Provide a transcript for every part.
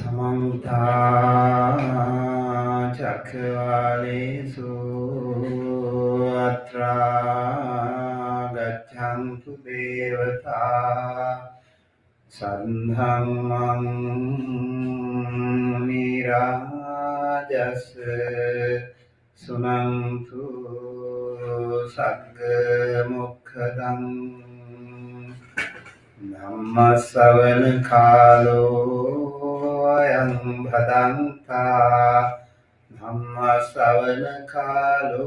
Samantha Chakravalesu Atra Gachantu Devata Sandhamam Mirajas Sunantu Sagga Mukhadam Dhamma Savana Kalo Ayam Bhadanta Dhamma Savana Kalo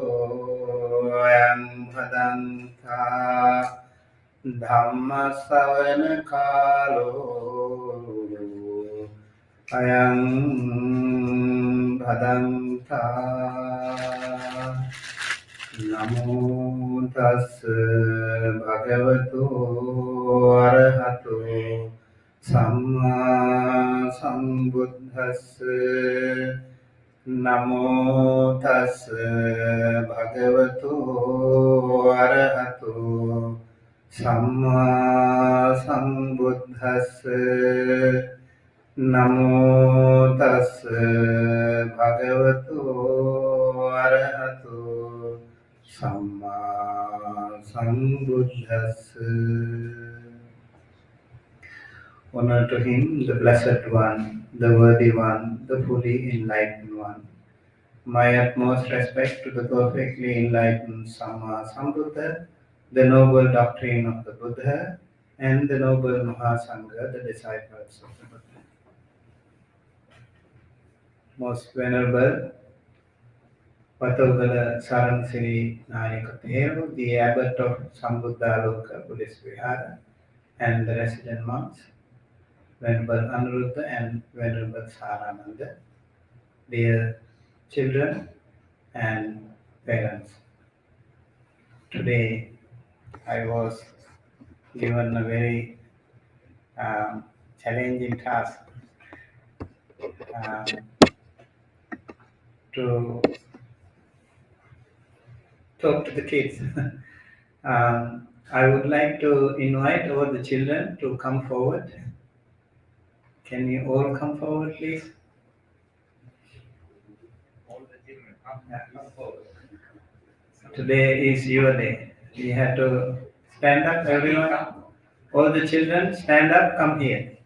Ayam Bhadanta Dhamma Savana Kalo Ayam Bhadanta Namo tassa bhagavato arahato samma sambuddhassa. Namo tassa bhagavato arahato samma sambuddhassa. Namo tassa bhagavato arahato Samma Sambuddhassa. Honor to him, the Blessed One, the Worthy One, the fully enlightened One. My utmost respect to the perfectly enlightened Samma Sambuddha, the noble doctrine of the Buddha, and the noble Mahasangha, the disciples of the Buddha. Most Venerable Patogala Saransiri Nayakathero, the abbot of Sambuddhaloka Buddhist Vihara, and the resident monks, Venerable Anuruddha and Venerable Sarananda, dear children and parents. Today I was given a very challenging task to talk to the kids. I would like to invite all the children to come forward. Can you all come forward, please? All the children come forward. Today is your day. You have to stand up, everyone. All the children, stand up, come here.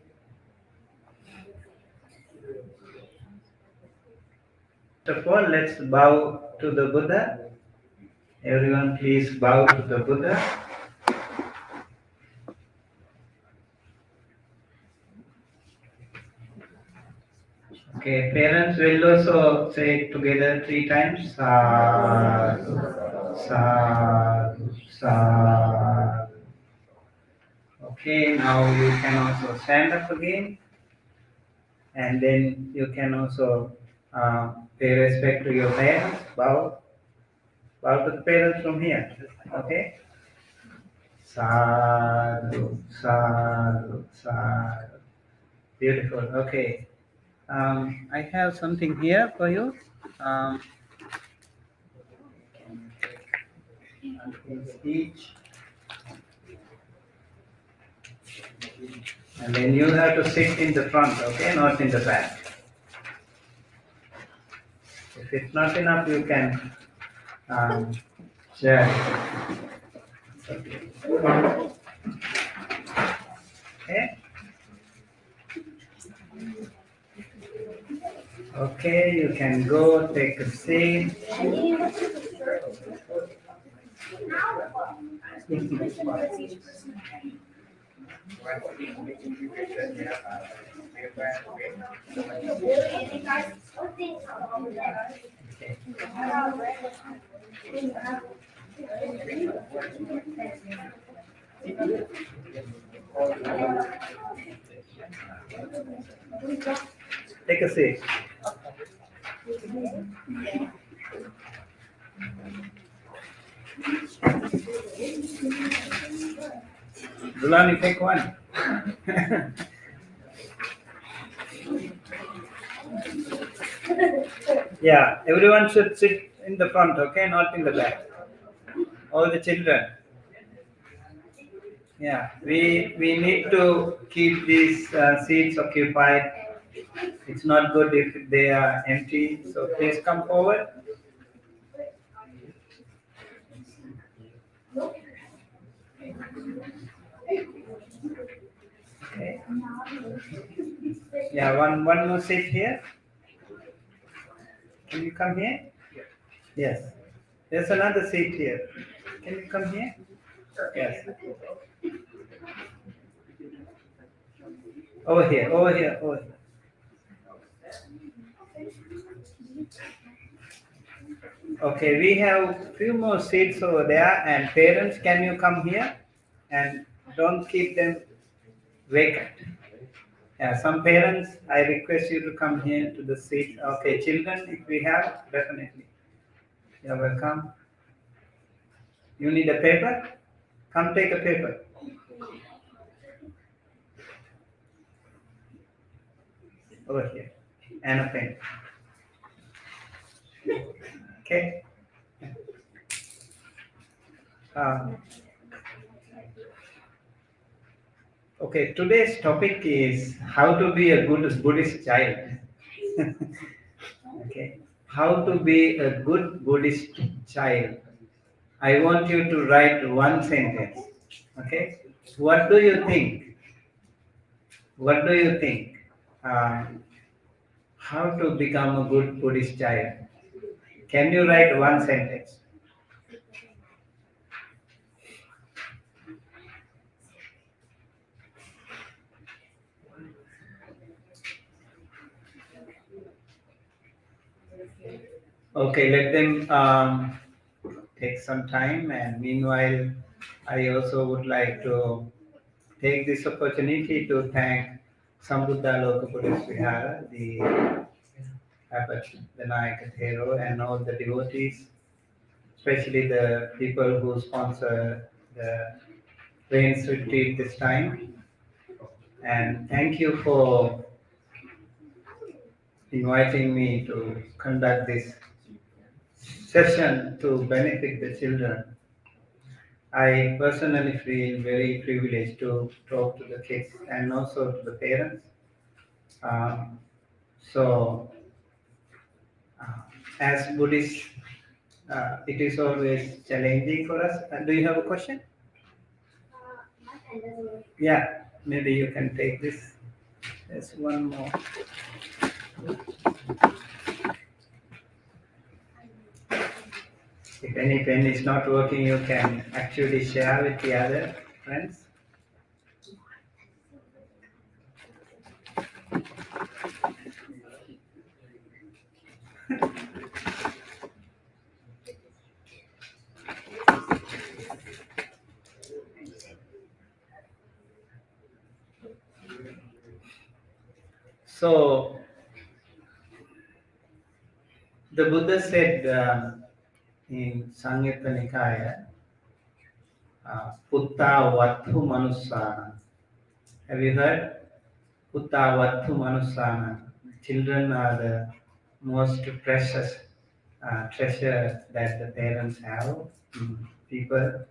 First of all, let's bow to the Buddha. Everyone, please bow to the Buddha. Okay, parents will also say it together 3 times. Sadhu, sadhu, sadhu. Okay, now you can also stand up again. And then you can also pay respect to your parents. Bow to the parents from here. Okay? Sadhu, sadhu, sadhu. Beautiful. Okay. I have something here for you. Each. And then you have to sit in the front, okay, not in the back. If it's not enough, you can share. Okay. Okay, you can go take a seat. Take a seat. Dulani, take one. Yeah, everyone should sit in the front, okay, not in the back. All the children. Yeah, we need to keep these seats occupied It's not good if they are empty. So please come forward. Okay. Yeah, one more seat here. Can you come here? Yes. There's another seat here. Can you come here? Yes. Over here, over here, over here. Okay, we have few more seats over there, and parents, can you come here? And don't keep them vacant. Yeah, some parents, I request you to come here to the seat. Okay, children, if we have, definitely. You're welcome. You need a paper? Come take a paper. Over here. And a pen. Okay? Um, okay, today's topic is how to be a good Buddhist child. Okay, how to be a good Buddhist child. I want you to write one sentence. Okay, what do you think? What do you think? How to become a good Buddhist child? Can you write one sentence? Okay, let them take some time, and meanwhile, I also would like to take this opportunity to thank Sambuddhaloka Buddhist Vihara, the Abbot Vinayak Thero, and all the devotees, especially the people who sponsor the rains retreat this time. And thank you for inviting me to conduct this session to benefit the children. I personally feel very privileged to talk to the kids and also to the parents. Um, so, as Buddhists, it is always challenging for us. Do you have a question? Yeah, maybe you can take this. There's one more. If any pen is not working, you can actually share with the other friends. So, the Buddha said in Samyutta Nikaya, Putta Vattu Manusana. Have you heard? Putta Vattu Manusana. Children are the most precious treasure that the parents have in people.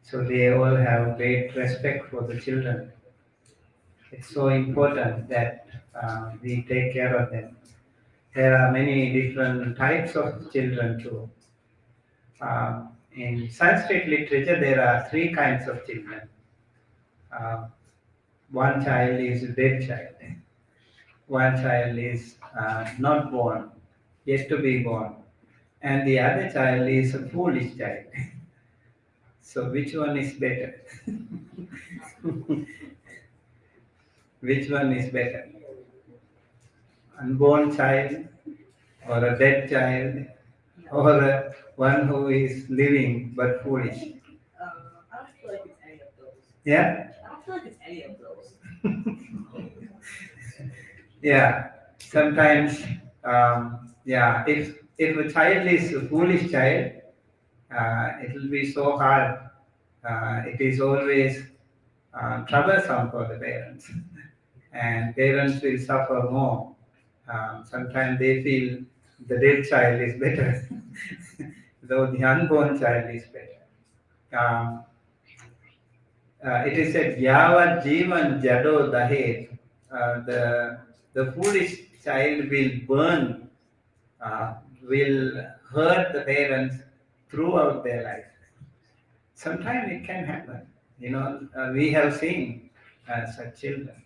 So they all have great respect for the children. It's so important that we take care of them. There are many different types of children too. In Sanskrit literature, there are three kinds of children. One child is a dead child. One child is not born, yet to be born. And the other child is a foolish child. So which one is better? Which one is better? Unborn child, or a dead child, or one who is living but foolish? I don't feel like it's any of those. Yeah? I don't feel like it's any of those. Yeah. Sometimes, yeah, if a child is a foolish child, it will be so hard. It is always troublesome for the parents, and parents will suffer more. Sometimes they feel the dead child is better, though the unborn child is better. It is said, Yavat Jivan Jado Dahet. The the foolish child will burn, will hurt the parents throughout their life. Sometimes it can happen. We have seen such children.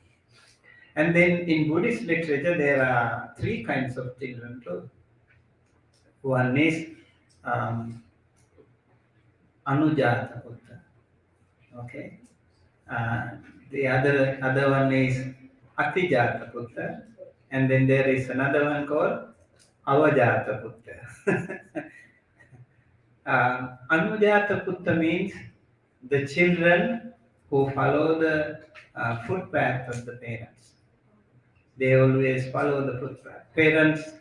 And then in Buddhist literature, there are three kinds of children too. One is um, Anujata Buddha. Okay. Uh, the other one is Atijata Buddha. And then there is another one called Avajata Buddha. Anujata Buddha means the children who follow the footpath of the parents. They always follow the footpath. Parents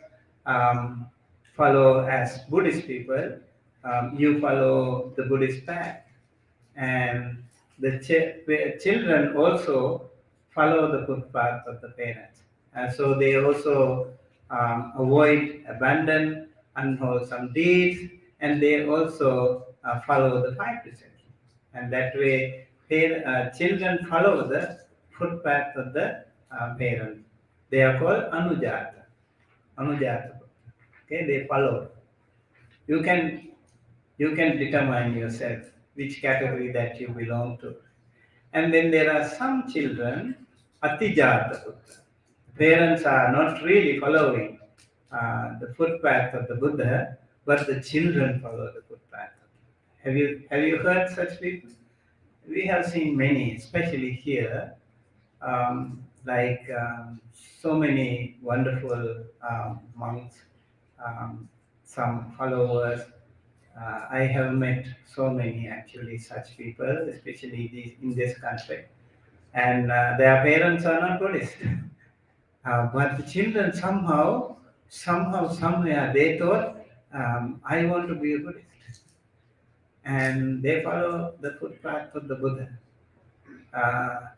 um, follow as Buddhist people. You follow the Buddhist path, and the children also follow the footpath of the parents. And so they also avoid abandon unwholesome deeds, and they also follow the five precepts. And that way, children follow the footpath of the parents. They are called Anujata. Okay, they follow. You can determine yourself which category that you belong to. And then there are some children, Atijata Buddha. Parents are not really following the footpath of the Buddha, but the children follow the footpath. Have you heard such people? We have seen many, especially here, so many wonderful monks, some followers. I have met so many actually such people, especially in this country, and their parents are not Buddhist, but the children somewhere they thought, I want to be a Buddhist, and they follow the footpath of the Buddha,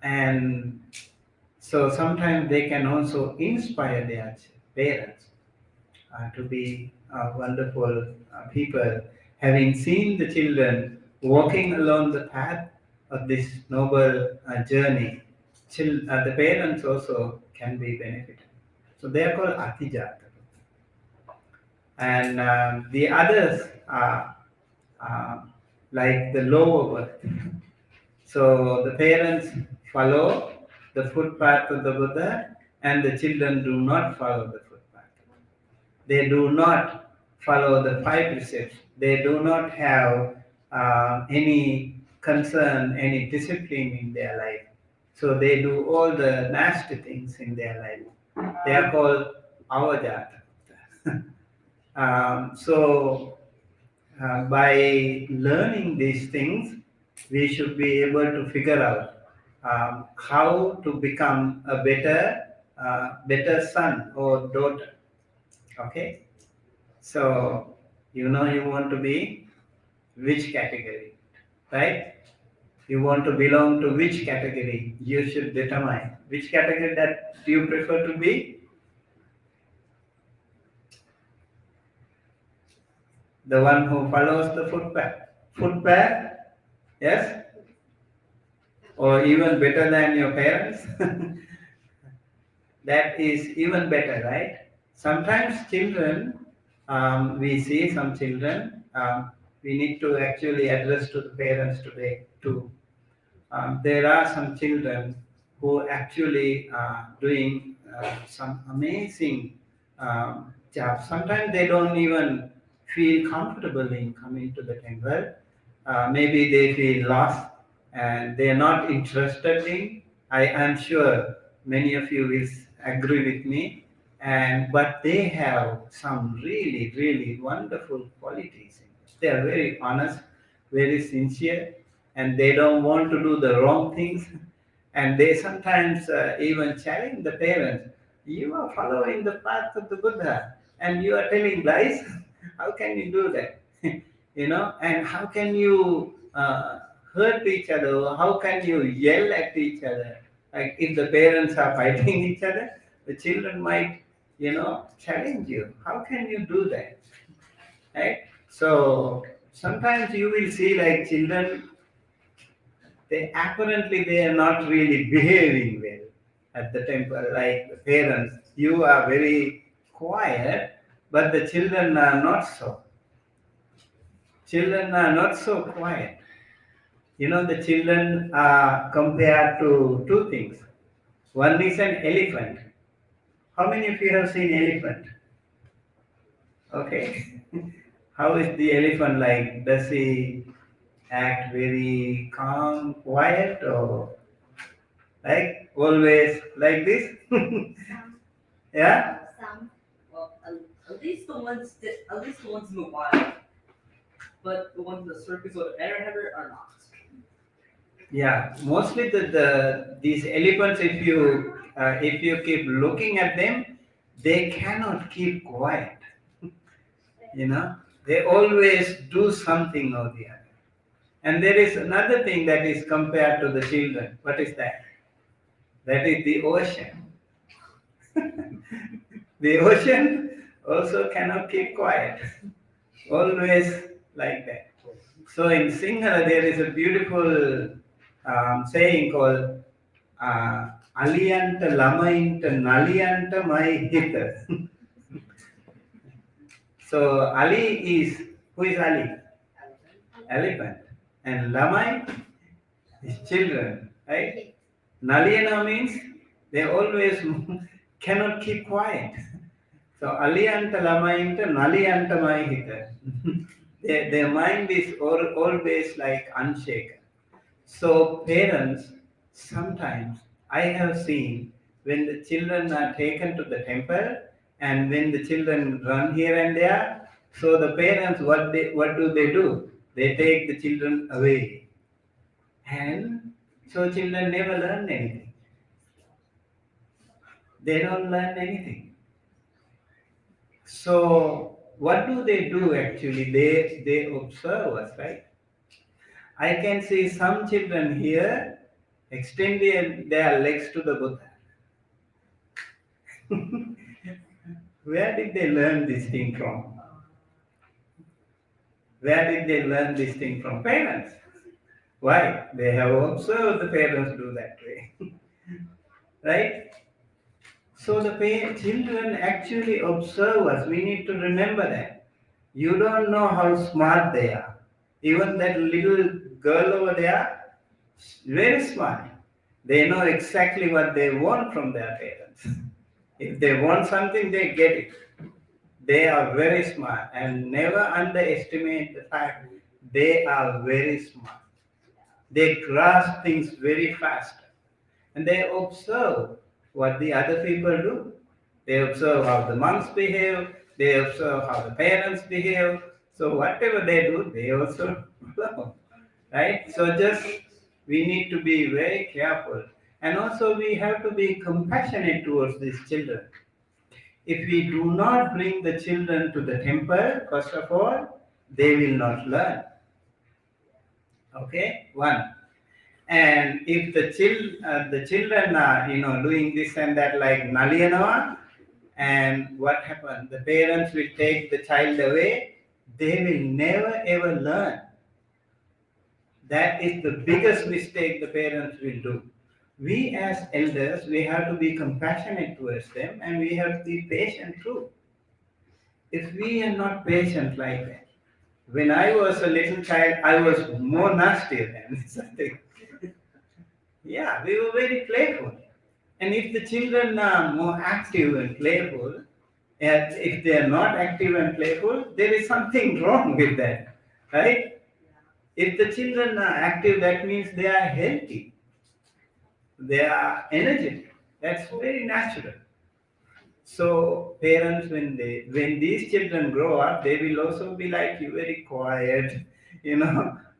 and so sometimes they can also inspire their parents to be wonderful people, having seen the children walking along the path of this noble journey. The parents also can be benefited. So they are called Atijata. And the others are like the lower birth. So the parents follow the footpath of the Buddha, and the children do not follow the footpath. They do not follow the five precepts. They do not have any concern, any discipline in their life. So they do all the nasty things in their life. They are called avajata. By learning these things, we should be able to figure out how to become a better son or daughter. Okay, so you want to be which category, right? You want to belong to which category? You should determine which category that you prefer to be. The one who follows the footpath, yes, or even better than your parents. That is even better, right? Sometimes children, we see some children, we need to actually address to the parents today too. There are some children who actually are doing some amazing jobs. Sometimes they don't even feel comfortable in coming to the temple. Maybe they feel lost and they are not interested in. I am sure many of you will agree with me. But they have some really, really wonderful qualities. They are very honest, very sincere, and they don't want to do the wrong things. And they sometimes even challenge the parents. You are following the path of the Buddha, and you are telling lies. How can you do that? And how can you hurt each other? How can you yell at each other? Like if the parents are fighting each other, the children might, challenge you. How can you do that? Right? So sometimes you will see like children, they are not really behaving well. at the temple, like the parents, you are very quiet, but the children are not so. Children are not so quiet. The children are compared to two things. One is an elephant. How many of you have seen elephant? Okay. How is the elephant like? Does he act very calm, quiet, or like always like this? Yeah? Well, at least the ones in the wild, but the ones in the circus or the better ever are not. Yeah. Mostly these elephants, if you keep looking at them, they cannot keep quiet. You know, they always do something or the other. And there is another thing that is compared to the children. What is that? That is the ocean. The ocean also cannot keep quiet, always like that. So in Sinhala, there is a beautiful saying called Aliyanta Lamainta Naliyanta Mai Hita. So Ali is, who is Ali? Elephant. And Lamai is children, right? Naliyana means they always cannot keep quiet. So Aliyanta Lamainta Naliyanta Mahita. Their mind is always like unshaken. So parents, sometimes I have seen when the children are taken to the temple and when the children run here and there, so the parents what do they do? They take the children away. And so children never learn anything. They don't learn anything. So what do they do actually? They observe us, right? I can see some children here extend their legs to the Buddha. Where did they learn this thing from? Where did they learn this thing from? Parents. Why? They have observed the parents do that way. Right? So the children actually observe us. We need to remember that. You don't know how smart they are. Even that little girl over there, very smart. They know exactly what they want from their parents. If they want something, they get it. They are very smart, and never underestimate the fact they are very smart. They grasp things very fast, and they observe what the other people do. They observe how the monks behave, they observe how the parents behave. So whatever they do, they also follow. Right? So just we need to be very careful. And also we have to be compassionate towards these children. If we do not bring the children to the temple, first of all, they will not learn. Okay? One. And if the children are doing this and that like Naliyanava, and what happened? The parents will take the child away, they will never ever learn. That is the biggest mistake the parents will do. We as elders, we have to be compassionate towards them and we have to be patient too. If we are not patient like that, when I was a little child, I was more nastier than something. Yeah, we were very playful. And if the children are more active and playful, and if they are not active and playful, there is something wrong with that, right? If the children are active, that means they are healthy, they are energetic. That's very natural. So parents, when these children grow up, they will also be like you, very quiet,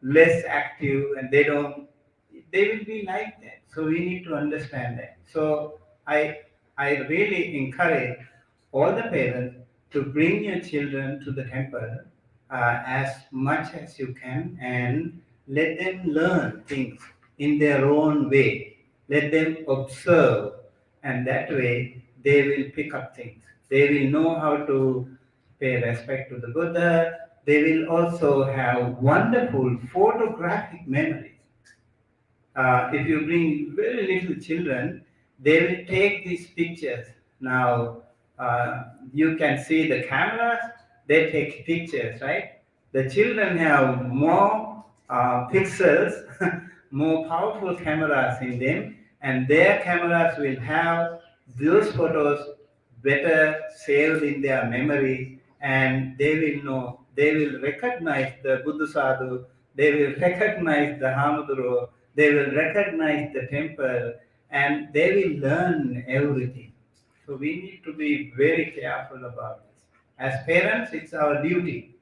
less active, and they will be like that. So we need to understand that. So I really encourage all the parents to bring your children to the temple as much as you can and let them learn things in their own way. Let them observe, and that way they will pick up things. They will know how to pay respect to the Buddha. They will also have wonderful photographic memories. If you bring very little children, they will take these pictures. Now, you can see the cameras, they take pictures, right? The children have more pixels, more powerful cameras in them, and their cameras will have those photos better saved in their memory, and they will know, they will recognize the Buddha Sadhu, they will recognize the Hamaduro, they will recognize the temple, and they will learn everything. So we need to be very careful about this. As parents, it's our duty.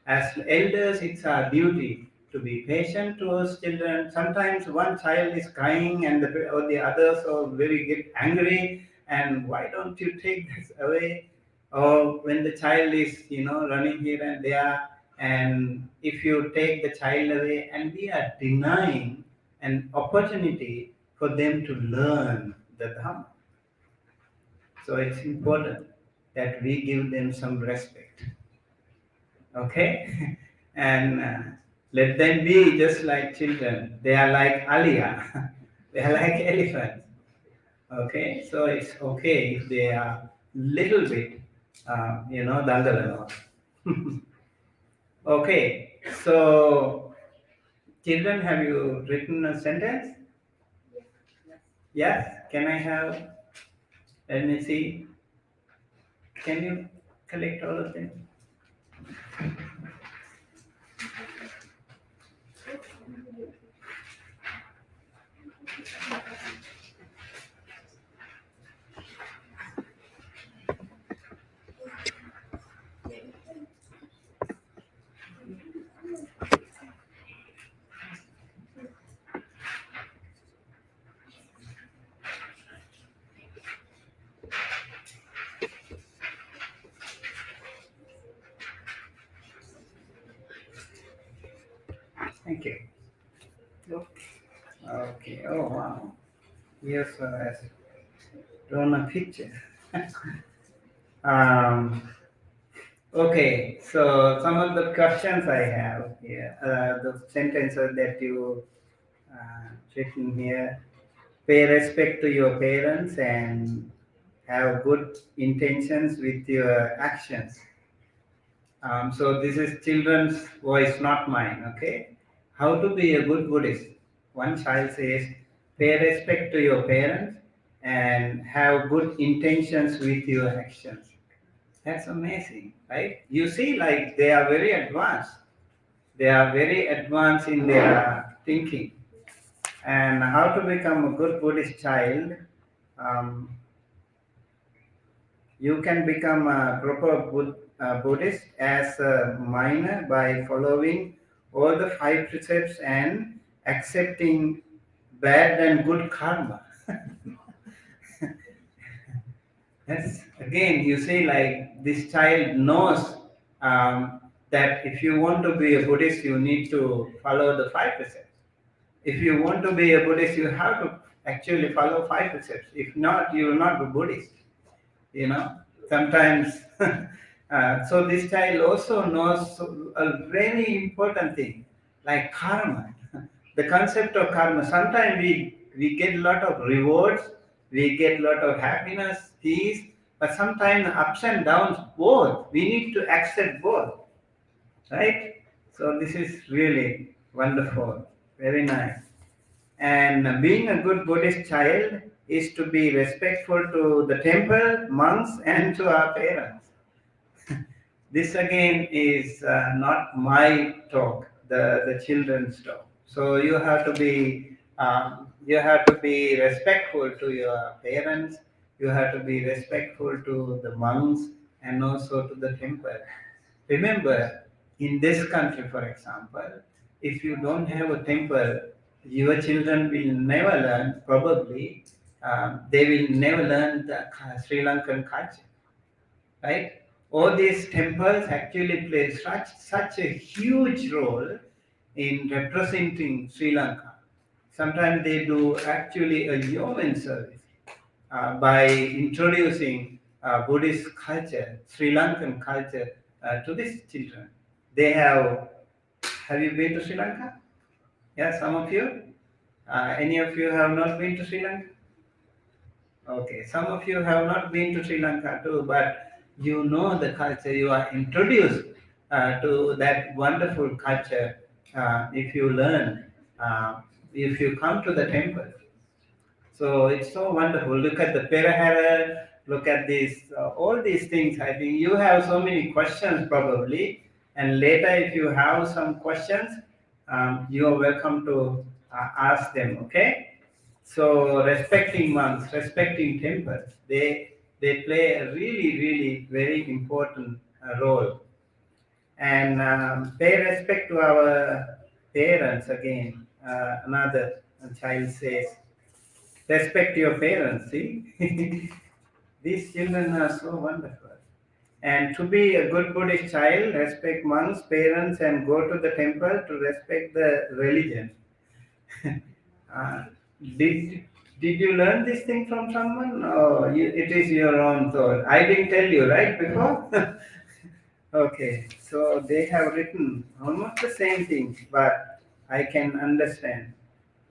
As elders, it's our duty to be patient towards children. Sometimes one child is crying and or the others are very get angry, and why don't you take this away? Or when the child is, running here and there, and if you take the child away, and we are denying an opportunity for them to learn the Dhamma. So it's important that we give them some respect. Okay? And let them be just like children. They are like Alia. They are like elephants. Okay? So it's okay if they are little bit, dangalano. Okay. So, children, have you written a sentence? Yes. Yes? Can I have, let me see. Can you collect all of them? Thank you. Okay. Oh, wow. Yes, has drawn a picture. Okay, so some of the questions I have here, the sentences that you written here: pay respect to your parents and have good intentions with your actions. So this is children's voice, not mine. Okay, how to be a good Buddhist? One child says, pay respect to your parents and have good intentions with your actions. That's amazing, right? You see, like they are very advanced. They are very advanced in their thinking. And how to become a good Buddhist child? Um, you can become a proper Buddhist as a minor by following all the five precepts and accepting bad and good karma. That's again, you see, like this child knows that if you want to be a Buddhist, you need to follow the five precepts. If you want to be a Buddhist, you have to actually follow five precepts. If not, you will not be Buddhist. Sometimes. So this child also knows a very important thing, like karma. The concept of karma. Sometimes we get a lot of rewards, we get a lot of happiness, peace, but sometimes ups and downs both. We need to accept both, right? So this is really wonderful, very nice. And being a good Buddhist child is to be respectful to the temple, monks, and to our parents. This again is not my talk, the children's talk. So you have to be respectful to your parents. You have to be respectful to the monks and also to the temple. Remember, in this country, for example, if you don't have a temple, your children will never learn. Probably, they will never learn the Sri Lankan culture, right? All these temples actually play such a huge role in representing Sri Lanka. Sometimes they do actually a yeoman service by introducing Buddhist culture, Sri Lankan culture to these children. They have you been to Sri Lanka? Yeah, some of you? Any of you have not been to Sri Lanka? Okay, some of you have not been to Sri Lanka too, but you know the culture. You are introduced to that wonderful culture if you learn, if you come to the temple. So it's so wonderful. Look at the Perahara, look at these, all these things. I think you have so many questions probably. And later, if you have some questions, you are welcome to ask them, okay? So respecting monks, respecting temples, they play a really, really very important role. And pay respect to our parents again. Another child says, respect your parents, see? These children are so wonderful. And to be a good Buddhist child, respect monks, parents, and go to the temple to respect the religion. uh, did did you learn this thing from someone, or it is your own thought? I didn't tell you, right, before? Okay, so they have written almost the same thing, but I can understand.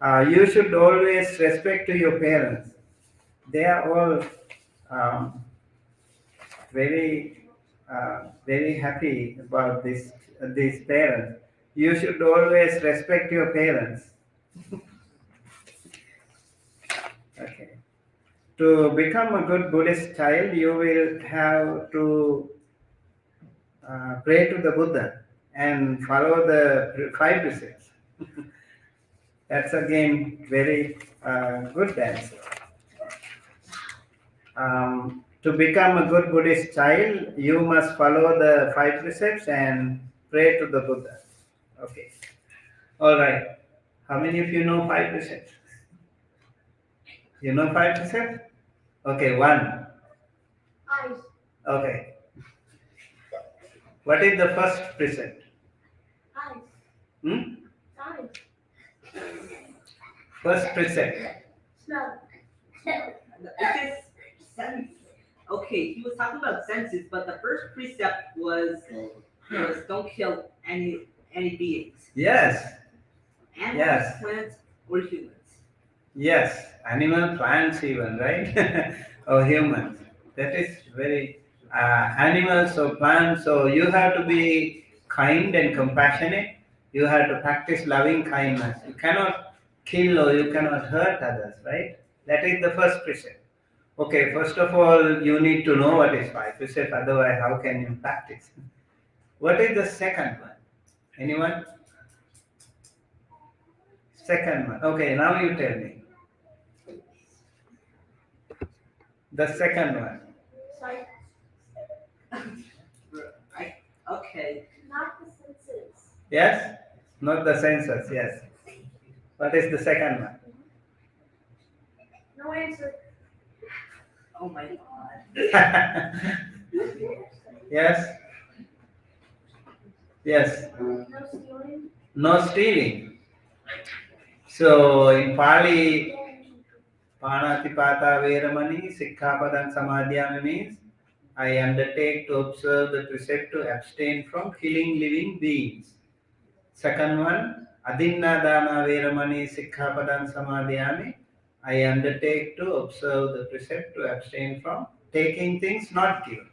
You should always respect to your parents. They are all um, very very happy about this these parents. You should always respect your parents. Okay. To become a good Buddhist child, you will have to pray to the Buddha and follow the five precepts. That's again very good answer. To become a good Buddhist child, you must follow the five precepts and pray to the Buddha. Okay. All right. How many of you know five precepts? You know five precepts? Okay, one. Eyes. Okay. What is the first precept? Eyes. Hmm? Eyes. First precept. Smell. It says sense. Okay, he was talking about senses, but the first precept was don't kill any beings, Yes. animals, Yes. plants, or humans. Yes. Animal, plants, even, right? Or humans. That is very animals or plants. So you have to be kind and compassionate. You have to practice loving kindness. You cannot kill or you cannot hurt others, right? That is the first precept. Okay, first of all, you need to know what is five precepts. Otherwise, how can you practice? What is the second one? Anyone? Second one. Okay, now you tell me. The second one. Sight. Right? Okay. Not the senses. Yes? Not the senses, yes. What is the second one? No answer. Oh my god. Yes? Yes. No stealing. No stealing. So in Pali, Panatipata Veramani, Sikkhapadam Samadhyami means I undertake to observe the precept to abstain from killing living beings. Second one, Adinnadana Veramani Sikkhapadam Samadhyami. I undertake to observe the precept to abstain from taking things not given.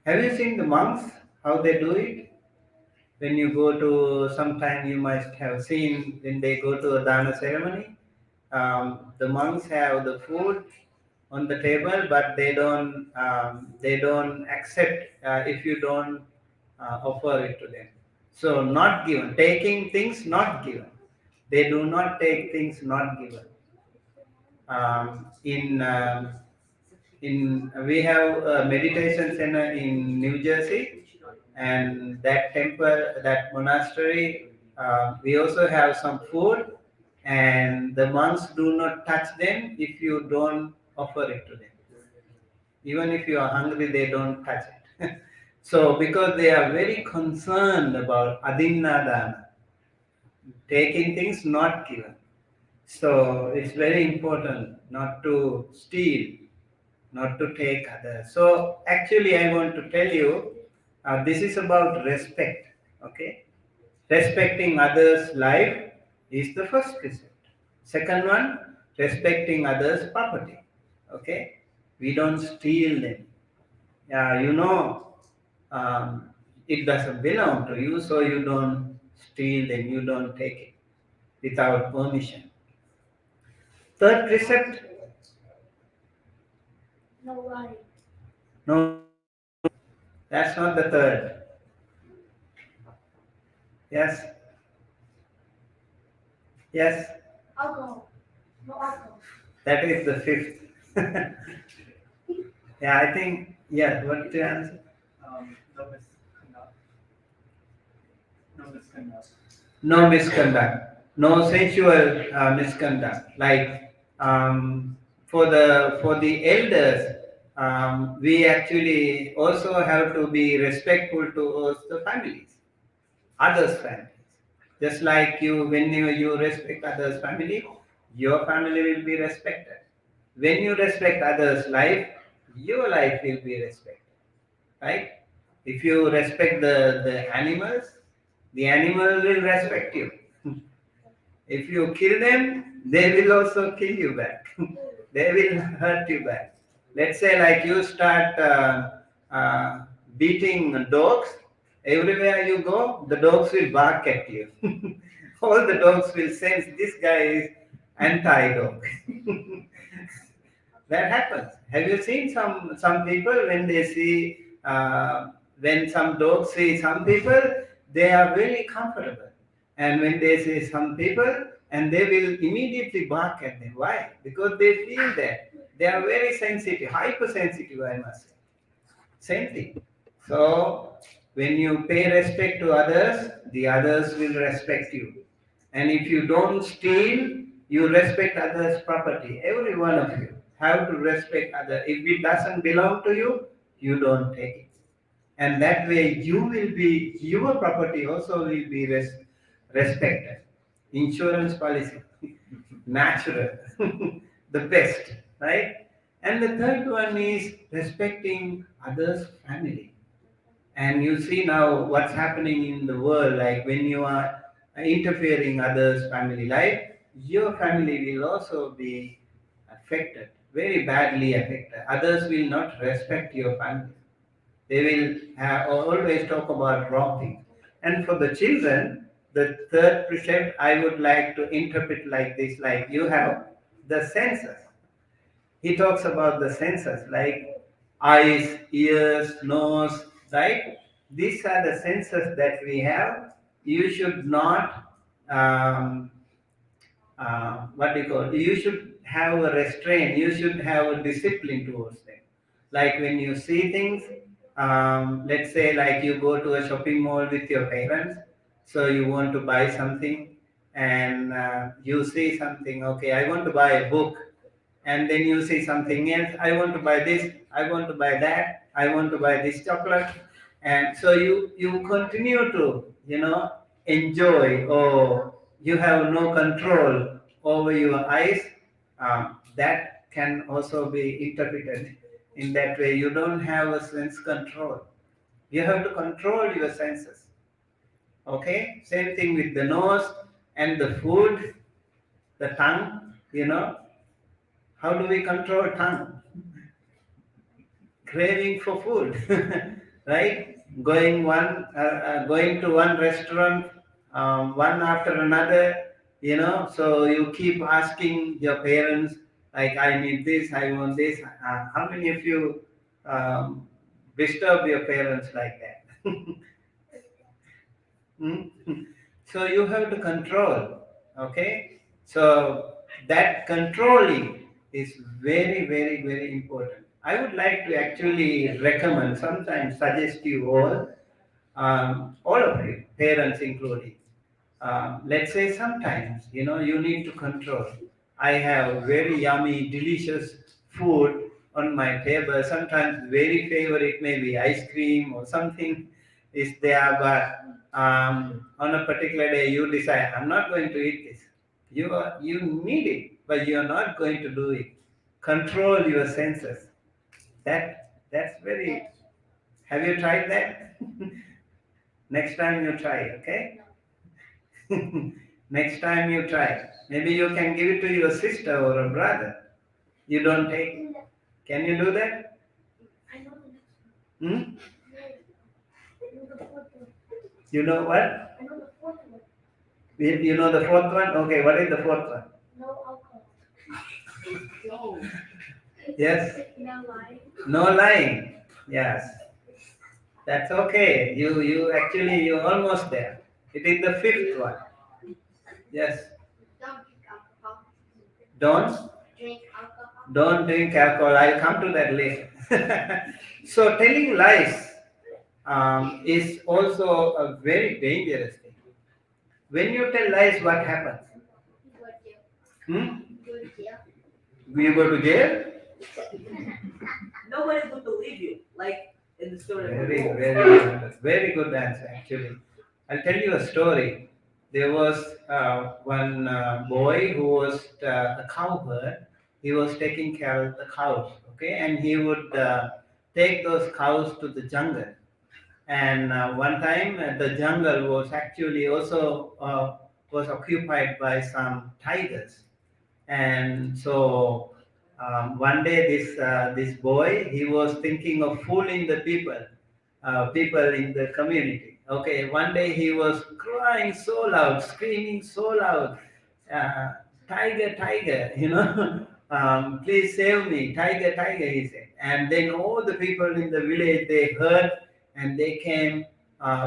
Have you seen the monks, how they do it? When you go to, sometime you must have seen when they go to a dana ceremony, the monks have the food on the table, but they don't accept if you don't offer it to them. So not given, taking things not given. They do not take things not given. In we have a meditation center in New Jersey, and that temple, that monastery, we also have some food, and the monks do not touch them if you don't offer it to them. Even if you are hungry, they don't touch it. So because they are very concerned about adinnadana, taking things not given. So it's very important not to steal, not to take others. So actually, I want to tell you, this is about respect. Okay, respecting others' life is the first precept. Second one, respecting others' property. Okay, we don't steal them. Yeah, um, it doesn't belong to you, so you don't steal them. You don't take it without permission. Third precept: No lying. no. That's not the third. Yes, yes. Alcohol. No alcohol. That is the fifth. Yeah, I think. Yeah. What did you answer? No misconduct. No misconduct. No misconduct, no sensual misconduct. Like for the elders, we actually also have to be respectful towards the families, others' families. Just like when you respect others' family, your family will be respected. When you respect others' life, your life will be respected. Right? If you respect the animals, the animal will respect you. If you kill them, they will also kill you back. They will hurt you back. Let's say, like you start uh, beating dogs, everywhere you go, the dogs will bark at you. All the dogs will sense this guy is anti dog. That happens. Have you seen some people when they see when some dogs see some people, they are very comfortable, and when they see some people, and they will immediately bark at them. Why? Because they feel that they are very sensitive, hypersensitive. I must say, same thing. So when you pay respect to others, the others will respect you. And if you don't steal, you respect others' property. Every one of you have to respect other. If it doesn't belong to you, you don't take it. And that way you will be, your property also will be respected. Insurance policy, natural, the best, right? And the third one is respecting others' family. And you see now what's happening in the world, like when you are interfering others' family life, your family will also be affected, very badly affected. Others will not respect your family. They will always talk about wrong things. And for the children, the third precept I would like to interpret like this: like you have the senses. He talks about the senses like eyes, ears, nose, right? These are the senses that we have. You should not what do you call, you should have a restraint, you should have a discipline towards them. Like when you see things, let's say like you go to a shopping mall with your parents, so you want to buy something, and you see something, okay, I want to buy a book, and then you see something else, I want to buy this, I want to buy that, I want to buy this chocolate, and so you continue to enjoy, or you have no control over your eyes. That can also be interpreted in that way. You don't have a sense control, you have to control your senses. Okay, same thing with the nose and the food, the tongue. How do we control tongue? Craving for food, right? Going to one restaurant, one after another, so you keep asking your parents, like, I need this, I want this. How many of you um, disturb your parents like that? Hmm? So you have to control, okay? So that controlling is very, very, very important. I would like to actually recommend, sometimes suggest you all of you, parents including. Let's say sometimes, you need to control. I have very yummy, delicious food on my table. Sometimes very favorite, maybe ice cream or something is there, but on a particular day you decide, I'm not going to eat this. You need it, but you're not going to do it. Control your senses. That's very. Have you tried that? Next time you try, okay? Next time you try. Maybe you can give it to your sister or a brother. You don't take it. Can you do that? I know the next Hmm? one. I know the fourth one. You know what? I know the fourth one. You know the fourth one? Okay, what is the fourth one? No alcohol. No. Yes? No lying. No lying. Yes. That's okay. You actually you're almost there. It is the fifth one. Yes. Don't drink alcohol. Don't Drink alcohol. don't drink alcohol. I'll come to that later. So telling lies is also a very dangerous thing. When you tell lies, what happens? Go to jail. Hmm? Go to jail. You go to jail? Nobody's going to believe you, like in the story. of the wolf. Very good answer. Actually, I'll tell you a story. There was one boy who was a cowherd. He was taking care of the cows. Okay, and he would take those cows to the jungle. And one time, the jungle was actually also was occupied by some tigers. And so one day, this boy, he was thinking of fooling the people in the community. Okay, one day he was crying so loud, screaming so loud, uh, "Tiger, tiger!" Please save me, tiger, tiger! He said. And then all the people in the village, they heard, and they came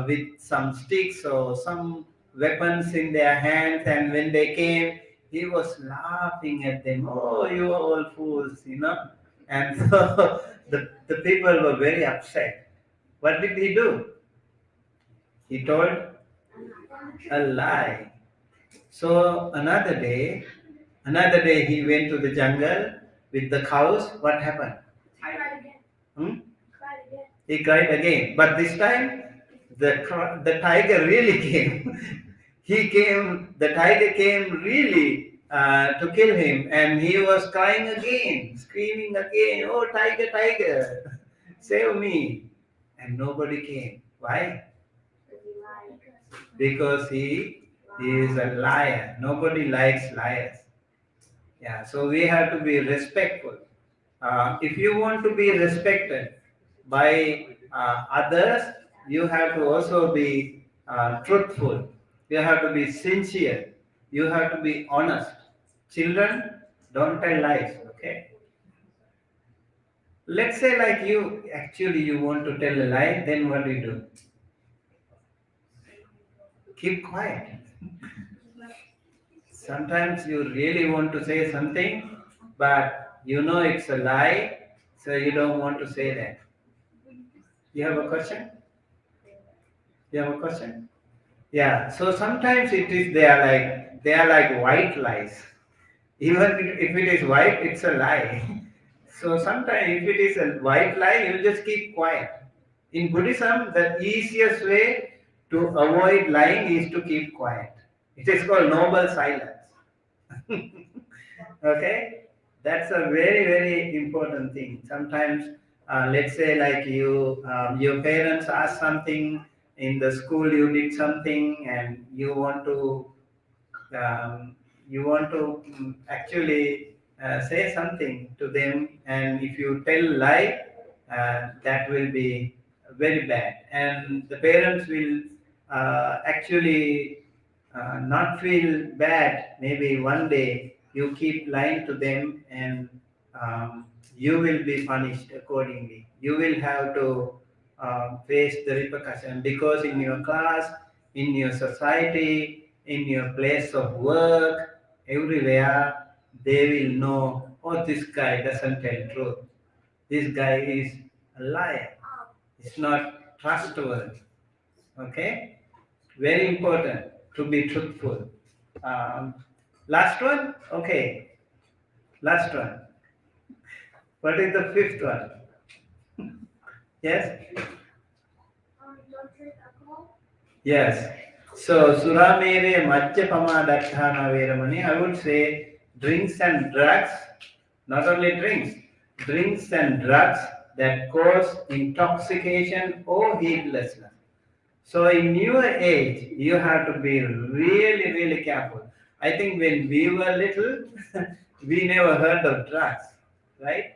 with some sticks or some weapons in their hands. And when they came, he was laughing at them. "Oh, you are all fools." And so the people were very upset. What did he do? He told a lie. So another day he went to the jungle with the cows. What happened? Cried again. Hmm? Cried again. He cried again. But this time the tiger really came. The tiger came really to kill him, and he was crying again, screaming again, "Oh, tiger, tiger, save me!" And nobody came. Why? Because he lied. Because he is a liar. Nobody likes liars. Yeah, so we have to be respectful. If you want to be respected by others, you have to also be truthful. You have to be sincere. You have to be honest. Children, don't tell lies. Okay. Let's say like you want to tell a lie, then what do you do? Keep quiet. Sometimes you really want to say something, but you know it's a lie, so you don't want to say that. You have a question? You have a question? Yeah. So sometimes they are like white lies. Even if it is white, it's a lie. So sometimes if it is a white lie, you just keep quiet. In Buddhism, the easiest way to avoid lying is to keep quiet. It is called noble silence. Okay, that's a very very important thing. Sometimes let's say like your parents ask something in the school, you did something, and you want to actually say something to them, and if you tell lie, that will be very bad, and the parents will actually not feel bad. Maybe one day you keep lying to them, and you will be punished accordingly. You will have to face the repercussion, because in your class, in your society, in your place of work, everywhere, they will know, "Oh, this guy doesn't tell truth. This guy is a liar. It's not trustworthy." Okay? Very important to be truthful. Um, Last one? Okay. Last one. What is the fifth one? Yes? Don't drink alcohol. Yes. So, Suramere Majjapama Dattana Veramani, I would say drinks and drugs, not only drinks and drugs that cause intoxication or heedlessness. So in your age, you have to be really, really careful. I think when we were little, we never heard of drugs, right?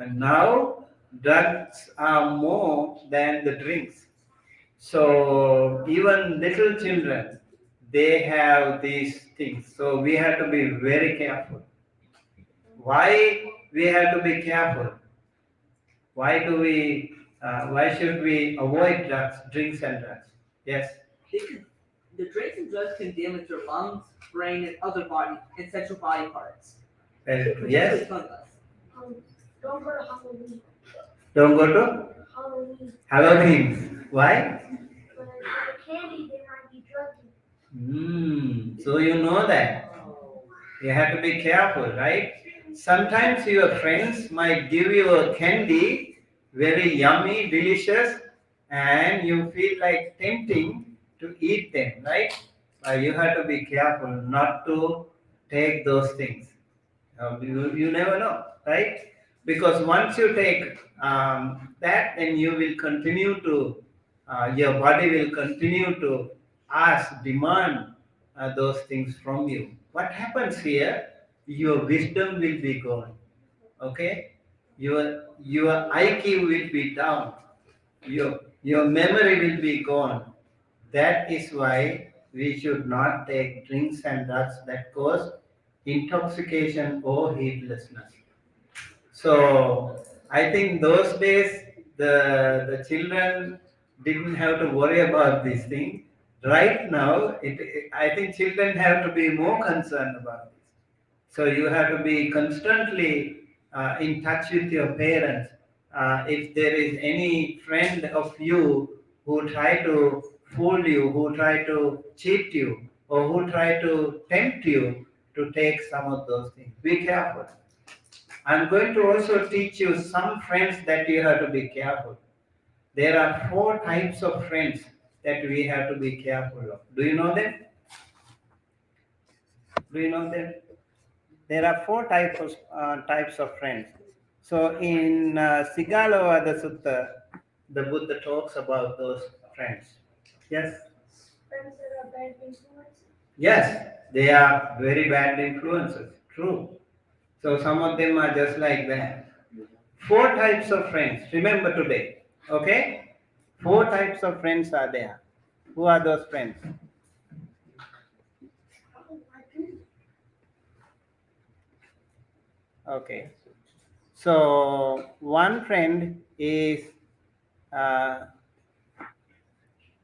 And now drugs are more than the drinks. So even little children, they have these things. So we have to be very careful. Why we have to be careful? Why do we? Why should we avoid drugs, drinks and drugs? Yes. Because the drinks and drugs can damage your lungs, brain, and other body and central body parts. Very true. Potentially Yes. killing us. Don't go to Halloween. Don't go to Halloween. Halloween. Why? But the candy, they might be druggy. So you know that. You have to be careful, right? Sometimes your friends might give you a candy, very yummy, delicious, and you feel like tempting to eat them, right? You have to be careful not to take those things. You never know, right? Because once you take that, then you will continue to, your body will continue to ask, demand those things from you. What happens here? Your wisdom will be gone. Okay, your IQ will be down. Your memory will be gone. That is why we should not take drinks and drugs that cause intoxication or heedlessness. So I think those days the children didn't have to worry about this thing. Right now, I think children have to be more concerned about this. So you have to be constantly in touch with your parents. If there is any friend of you who try to fool you, who try to cheat you, or who try to tempt you to take some of those things, be careful. I'm going to also teach you some friends that you have to be careful. There are 4 types of friends that we have to be careful of. Do you know them? Do you know them? There are 4 types of friends. So in Sigalovada Sutta, the Buddha talks about those friends. Yes? Friends that are bad influences. Yes, they are very bad influences. True. So some of them are just like that. 4 types of friends. Remember today. Okay? 4 types of friends are there. Who are those friends? Okay. So one friend is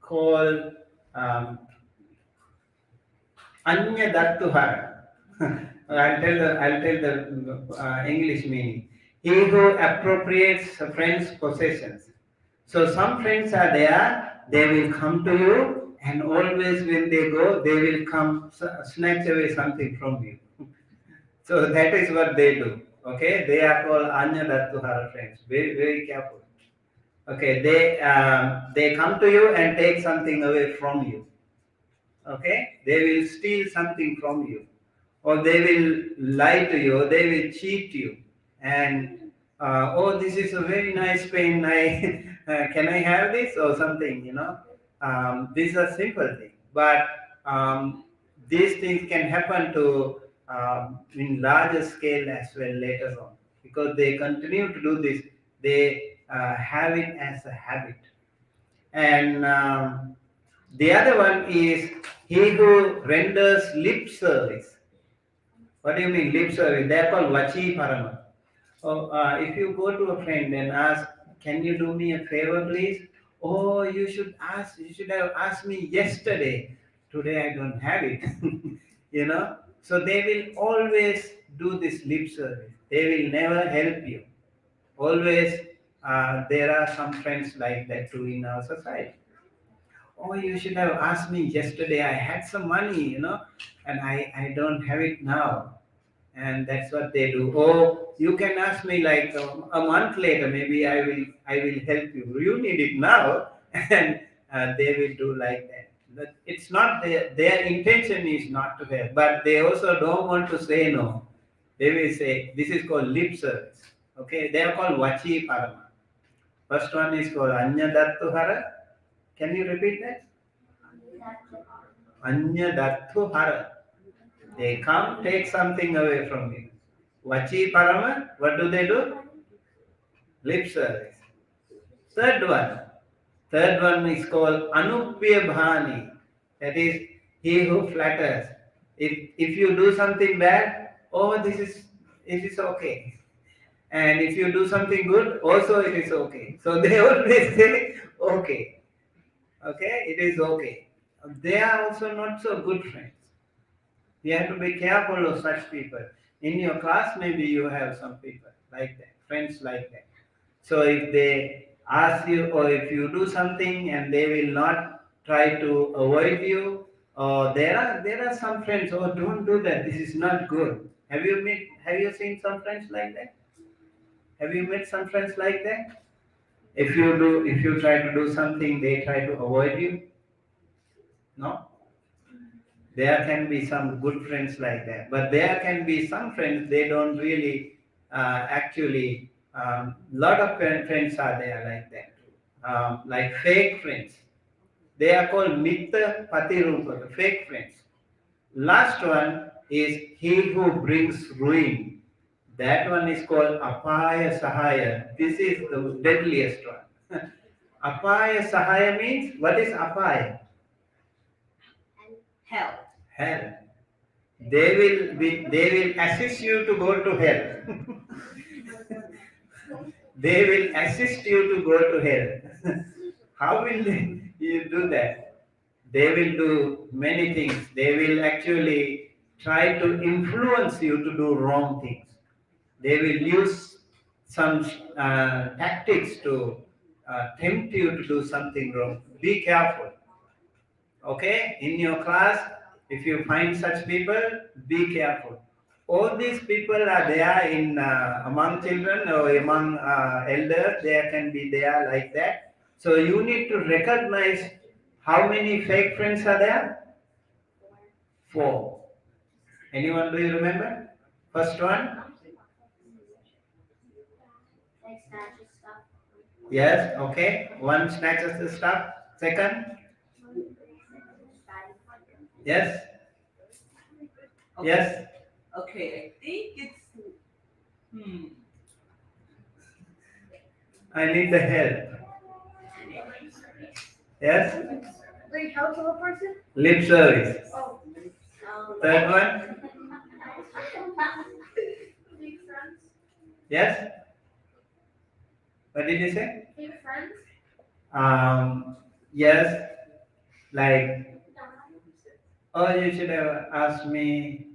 called Anya Dattuhara. I'll tell the English meaning. He who appropriates a friend's possessions. So some friends are there, they will come to you, and always when they go, they will come snatch away something from you. So that is what they do. Okay, they are called Anya Dattuhara friends. Very, very careful. Okay, they come to you and take something away from you. Okay, they will steal something from you, or they will lie to you, or they will cheat you, and oh, this is a very nice pen. I can I have this or something? These are simple things, but these things can happen to in larger scale as well later on, because they continue to do this. They have it as a habit, and the other one is he who renders lip service. What do you mean lip service? They are called vachi parama. Oh, if you go to a friend and ask, "Can you do me a favor, please?" Oh, you should ask. You should have asked me yesterday. Today I don't have it. So they will always do this lip service. They will never help you. Always, there are some friends like that too in our society. Oh, you should have asked me yesterday. I had some money, and I don't have it now. And that's what they do. Oh, you can ask me like a month later. Maybe I will help you. You need it now, and they will do like that. But it's not their intention is not to help, but they also don't want to say no. They will say this is called lip service. Okay, they are called vachi parama. First one is called anya dattuhara. Can you repeat that? Anya dattuhara. They come take something away from you. Vachi parama, what do they do? Lip service. Third one is called Anupyabhani. That is, he who flatters. If you do something bad, oh, it is okay. And if you do something good, also it is okay. So they always say, okay. Okay, it is okay. They are also not so good friends. You have to be careful of such people. In your class, maybe you have some people like that, friends like that. So if they ask you, or if you do something and they will not try to avoid you, or there are some friends, oh, don't do that, this is not good. Have you seen some friends like that? Have you met some friends like that? If you try to do something, they try to avoid you? No? There can be some good friends like that, but there can be some friends they don't really actually. Lot of friends are there like that, like fake friends. They are called Mitta Patirupa, fake friends. Last one is he who brings ruin. That one is called Apaya Sahaya. This is the deadliest one. Apaya Sahaya means, what is Apaya? Hell. Hell. They will assist you to go to hell. They will assist you to go to hell. How will you do that? They will do many things. They will actually try to influence you to do wrong things. They will use some tactics to tempt you to do something wrong. Be careful. Okay, in your class, if you find such people, be careful. All these people are there in among children or among elders. There can be there like that. So you need to recognize how many fake friends are there. 4. Anyone, do you remember? First one. Like snatches stuff. Yes. Okay. One snatches the stuff. Second. Yes. Okay. Yes. Okay, I think it's. I need the help. Yes. Bring help to a person? Lip service. Oh. Third one. Big friends? Yes. What did you say? Big friends? Yes. Like, oh, you should have asked me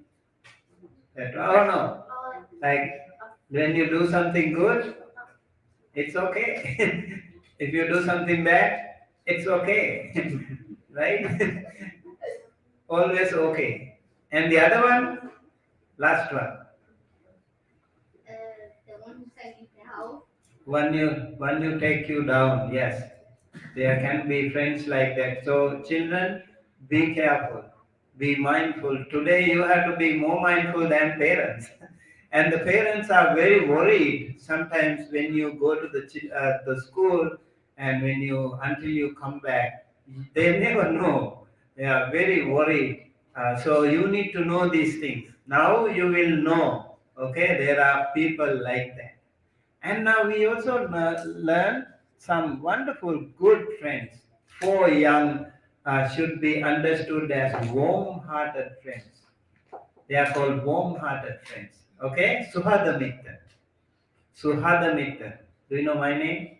that. Oh no. Like, when you do something good, it's okay. If you do something bad, it's okay. Right? Always okay. And the other one, last one. The one who said you can help. One you take you down. Yes. There can be friends like that. So children, be careful. Be mindful. Today you have to be more mindful than parents. And the parents are very worried sometimes when you go to the school and when you until you come back. They never know. They are very worried. So you need to know these things. Now you will know. Okay, there are people like that. And now we also learn some wonderful good friends. 4 young should be understood as warm-hearted friends. They are called warm-hearted friends. Okay? Suhadamitta. Suhadamitta. Do you know my name?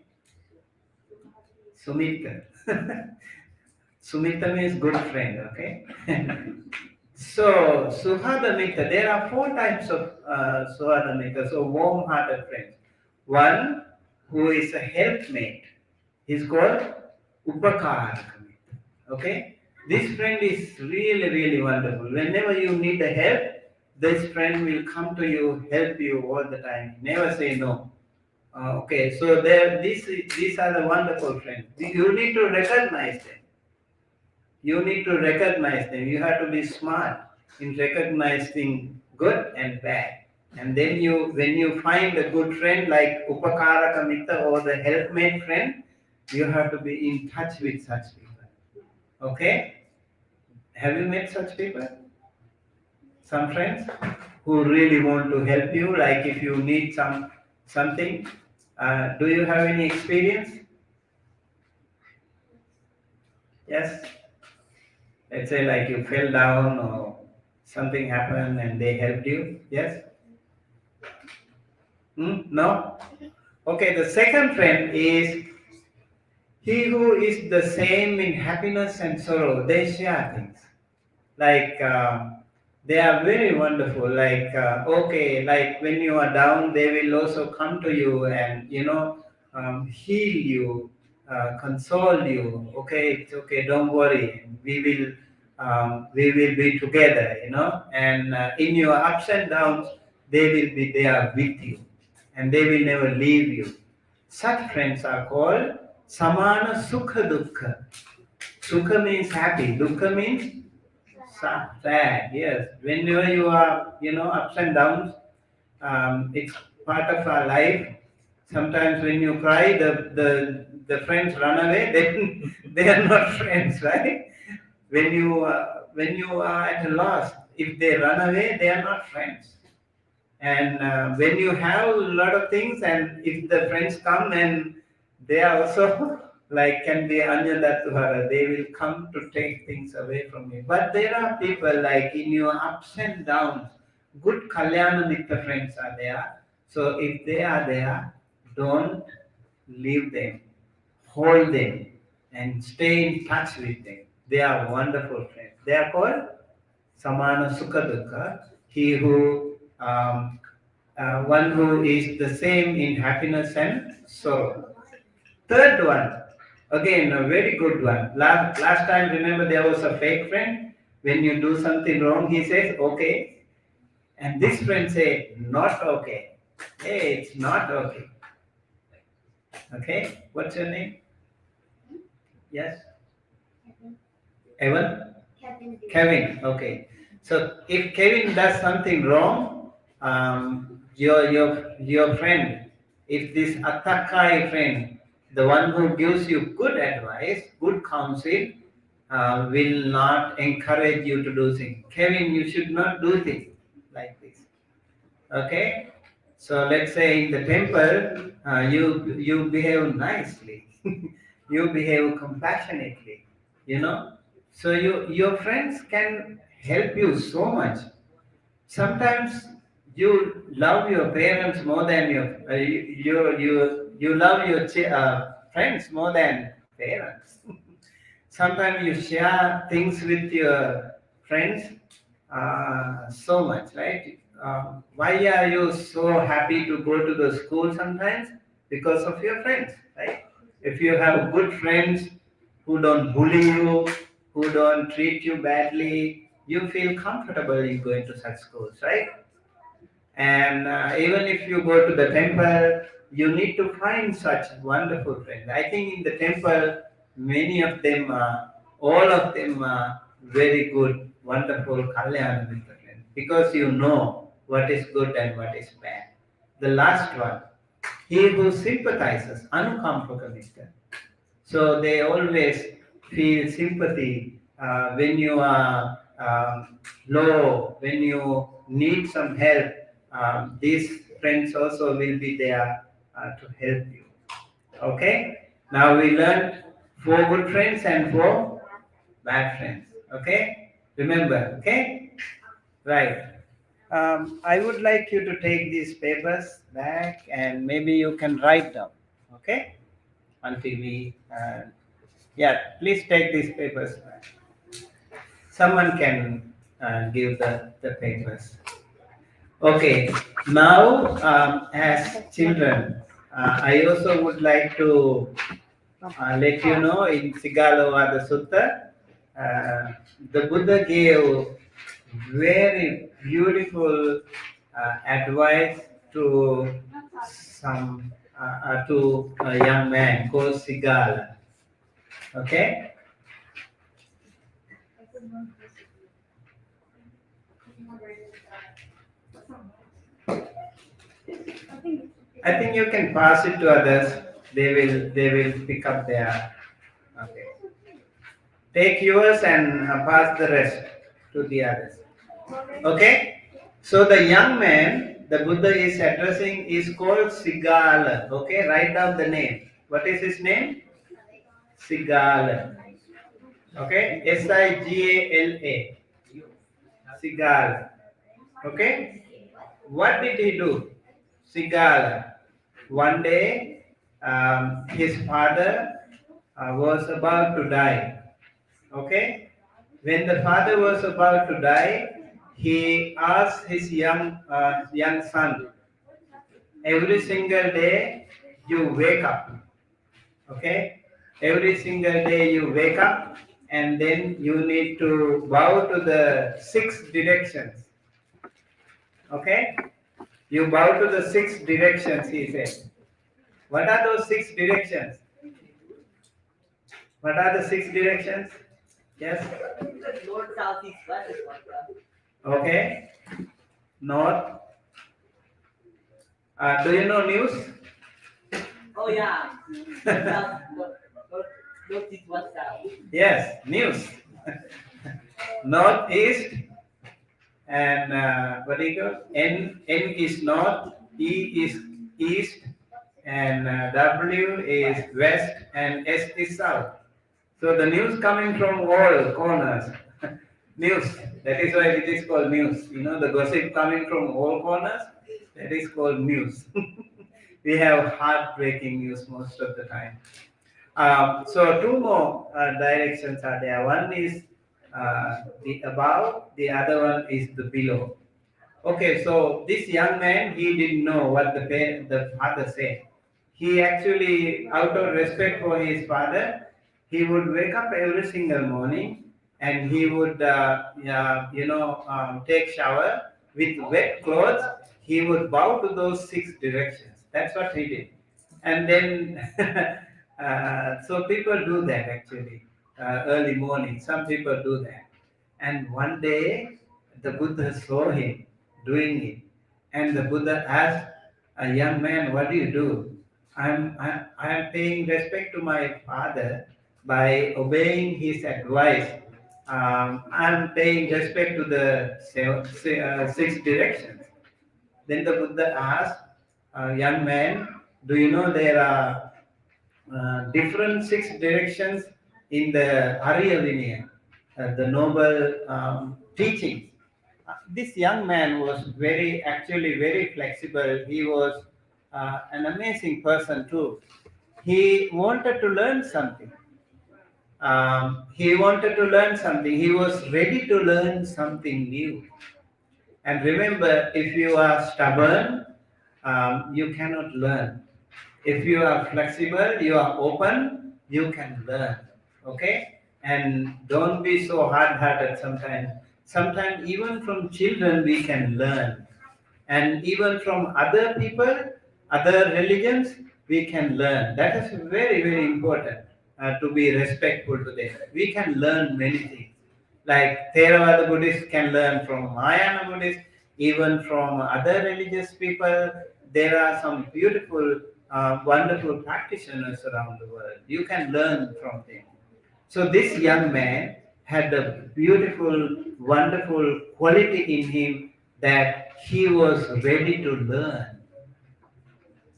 Sumitta. Sumitta means good friend. Okay? So, Suhadamitta, there are 4 types of Suhadamitta, so warm-hearted friends. One who is a helpmate is called Upakarakamita. Okay? This friend is really, really wonderful. Whenever you need a help, this friend will come to you, help you all the time. Never say no. Okay, so these are the wonderful friends. You need to recognize them. You need to recognize them. You have to be smart in recognizing good and bad. And then when you find a good friend like Upakaraka Mitra or the helpmate friend, you have to be in touch with such people. Okay? Have you met such people? Some friends who really want to help you, like if you need something, Do you have any experience? Yes? Let's say like you fell down or something happened and they helped you. Yes? No? Okay, the second friend is he who is the same in happiness and sorrow. They share things. Like they are very wonderful. Like okay, like when you are down, they will also come to you and heal you, console you. Okay, it's okay. Don't worry. We will be together. And in your ups and downs, they will be there with you, and they will never leave you. Such friends are called samana sukha dukkha. Sukha means happy. Dukkha means sad. Yes. Whenever you are, ups and downs, it's part of our life. Sometimes when you cry, the friends run away. Then they are not friends, right? When you are at a loss, if they run away, they are not friends. And when you have a lot of things, and if the friends come and they are also like can be anya datuhara, they will come to take things away from you. But there are people like in your ups and downs, good kalyana mitta friends are there. So if they are there, don't leave them, hold them, and stay in touch with them. They are wonderful friends. They are called samana sukha dukkha. He who one who is the same in happiness and sorrow. Third one, again a very good one. Last time, remember there was a fake friend. When you do something wrong, he says okay, and this friend say not okay. Hey, it's not okay. Okay, what's your name? Yes, Evan. Kevin. Okay. So if Kevin does something wrong, your friend, if this Attakai friend, the one who gives you good advice, good counsel, will not encourage you to do things. Kevin, you should not do things like this. Okay. So let's say in the temple, you behave nicely, you behave compassionately, you know. So your friends can help you so much. Sometimes you love your parents more than you love your friends more than parents. Sometimes you share things with your friends so much, right? Why are you so happy to go to the school sometimes? Because of your friends, right? If you have good friends who don't bully you, who don't treat you badly, you feel comfortable in going to such schools, right? And even if you go to the temple, you need to find such wonderful friends. I think in the temple, many of them, all of them are very good, wonderful Kalyana Mitra friends because you know what is good and what is bad. The last one, he who sympathizes, Anukampaka Mitra. So they always feel sympathy when you are low, when you need some help. These friends also will be there to help you. Okay? Now we learned 4 good friends and 4 bad friends. Okay? Remember, okay? Right. I would like you to take these papers back and maybe you can write down. Okay? Until we yeah, please take these papers back. Someone can give the papers. Okay, now as children, I also would like to let you know in Sigalovada Sutta, the Buddha gave very beautiful advice to to a young man called Sigala. Okay. I think you can pass it to others. They will pick up their. Okay. Take yours and pass the rest to the others. Okay. So the young man the Buddha is addressing is called Sigala. Okay, write down the name. What is his name? Sigala. Okay, Sigala. Sigala. Okay, what did he do? Sigala. One day, his father was about to die. Okay, when the father was about to die, he asked his young son, every single day you wake up. Okay, every single day you wake up, and then you need to bow to the 6 directions. Okay, you bow to the 6 directions, he said. What are those 6 directions? What are the 6 directions? Yes. North, south, east, west is one. Okay. North. Do you know news? Oh yeah. South, north, east, west, south. Yes, news. North, east, and what do you call? N is north, E is east, and W is west, and S is south. So the news coming from all corners. News. That is why it is called news. You know, the gossip coming from all corners. That is called news. We have heartbreaking news most of the time. So two more directions are there. One is the above, the other one is the below. Okay, so this young man, he didn't know what the father said. He actually, out of respect for his father, he would wake up every single morning and he would, take shower with wet clothes. He would bow to those 6 directions. That's what he did. And then, so people do that actually, early morning. Some people do that. And one day, the Buddha saw him doing it. And the Buddha asked a young man, what do you do? I'm paying respect to my father by obeying his advice. I'm paying respect to the 6 directions. Then the Buddha asked a young man, do you know there are different 6 directions in the Arya Vinaya, the noble teachings? This young man was actually very flexible. He was an amazing person too. He wanted to learn something. He wanted to learn something. He was ready to learn something new. And remember, if you are stubborn, you cannot learn. If you are flexible, you are open, you can learn. Okay? And don't be so hard-hearted sometimes. Sometimes even from children we can learn. And even from other people, other religions, we can learn. That is very, very important, to be respectful to them. We can learn many things. Like Theravada Buddhists can learn from Mahayana Buddhists, even from other religious people. There are some beautiful, wonderful practitioners around the world. You can learn from them. So this young man had a beautiful, wonderful quality in him that he was ready to learn.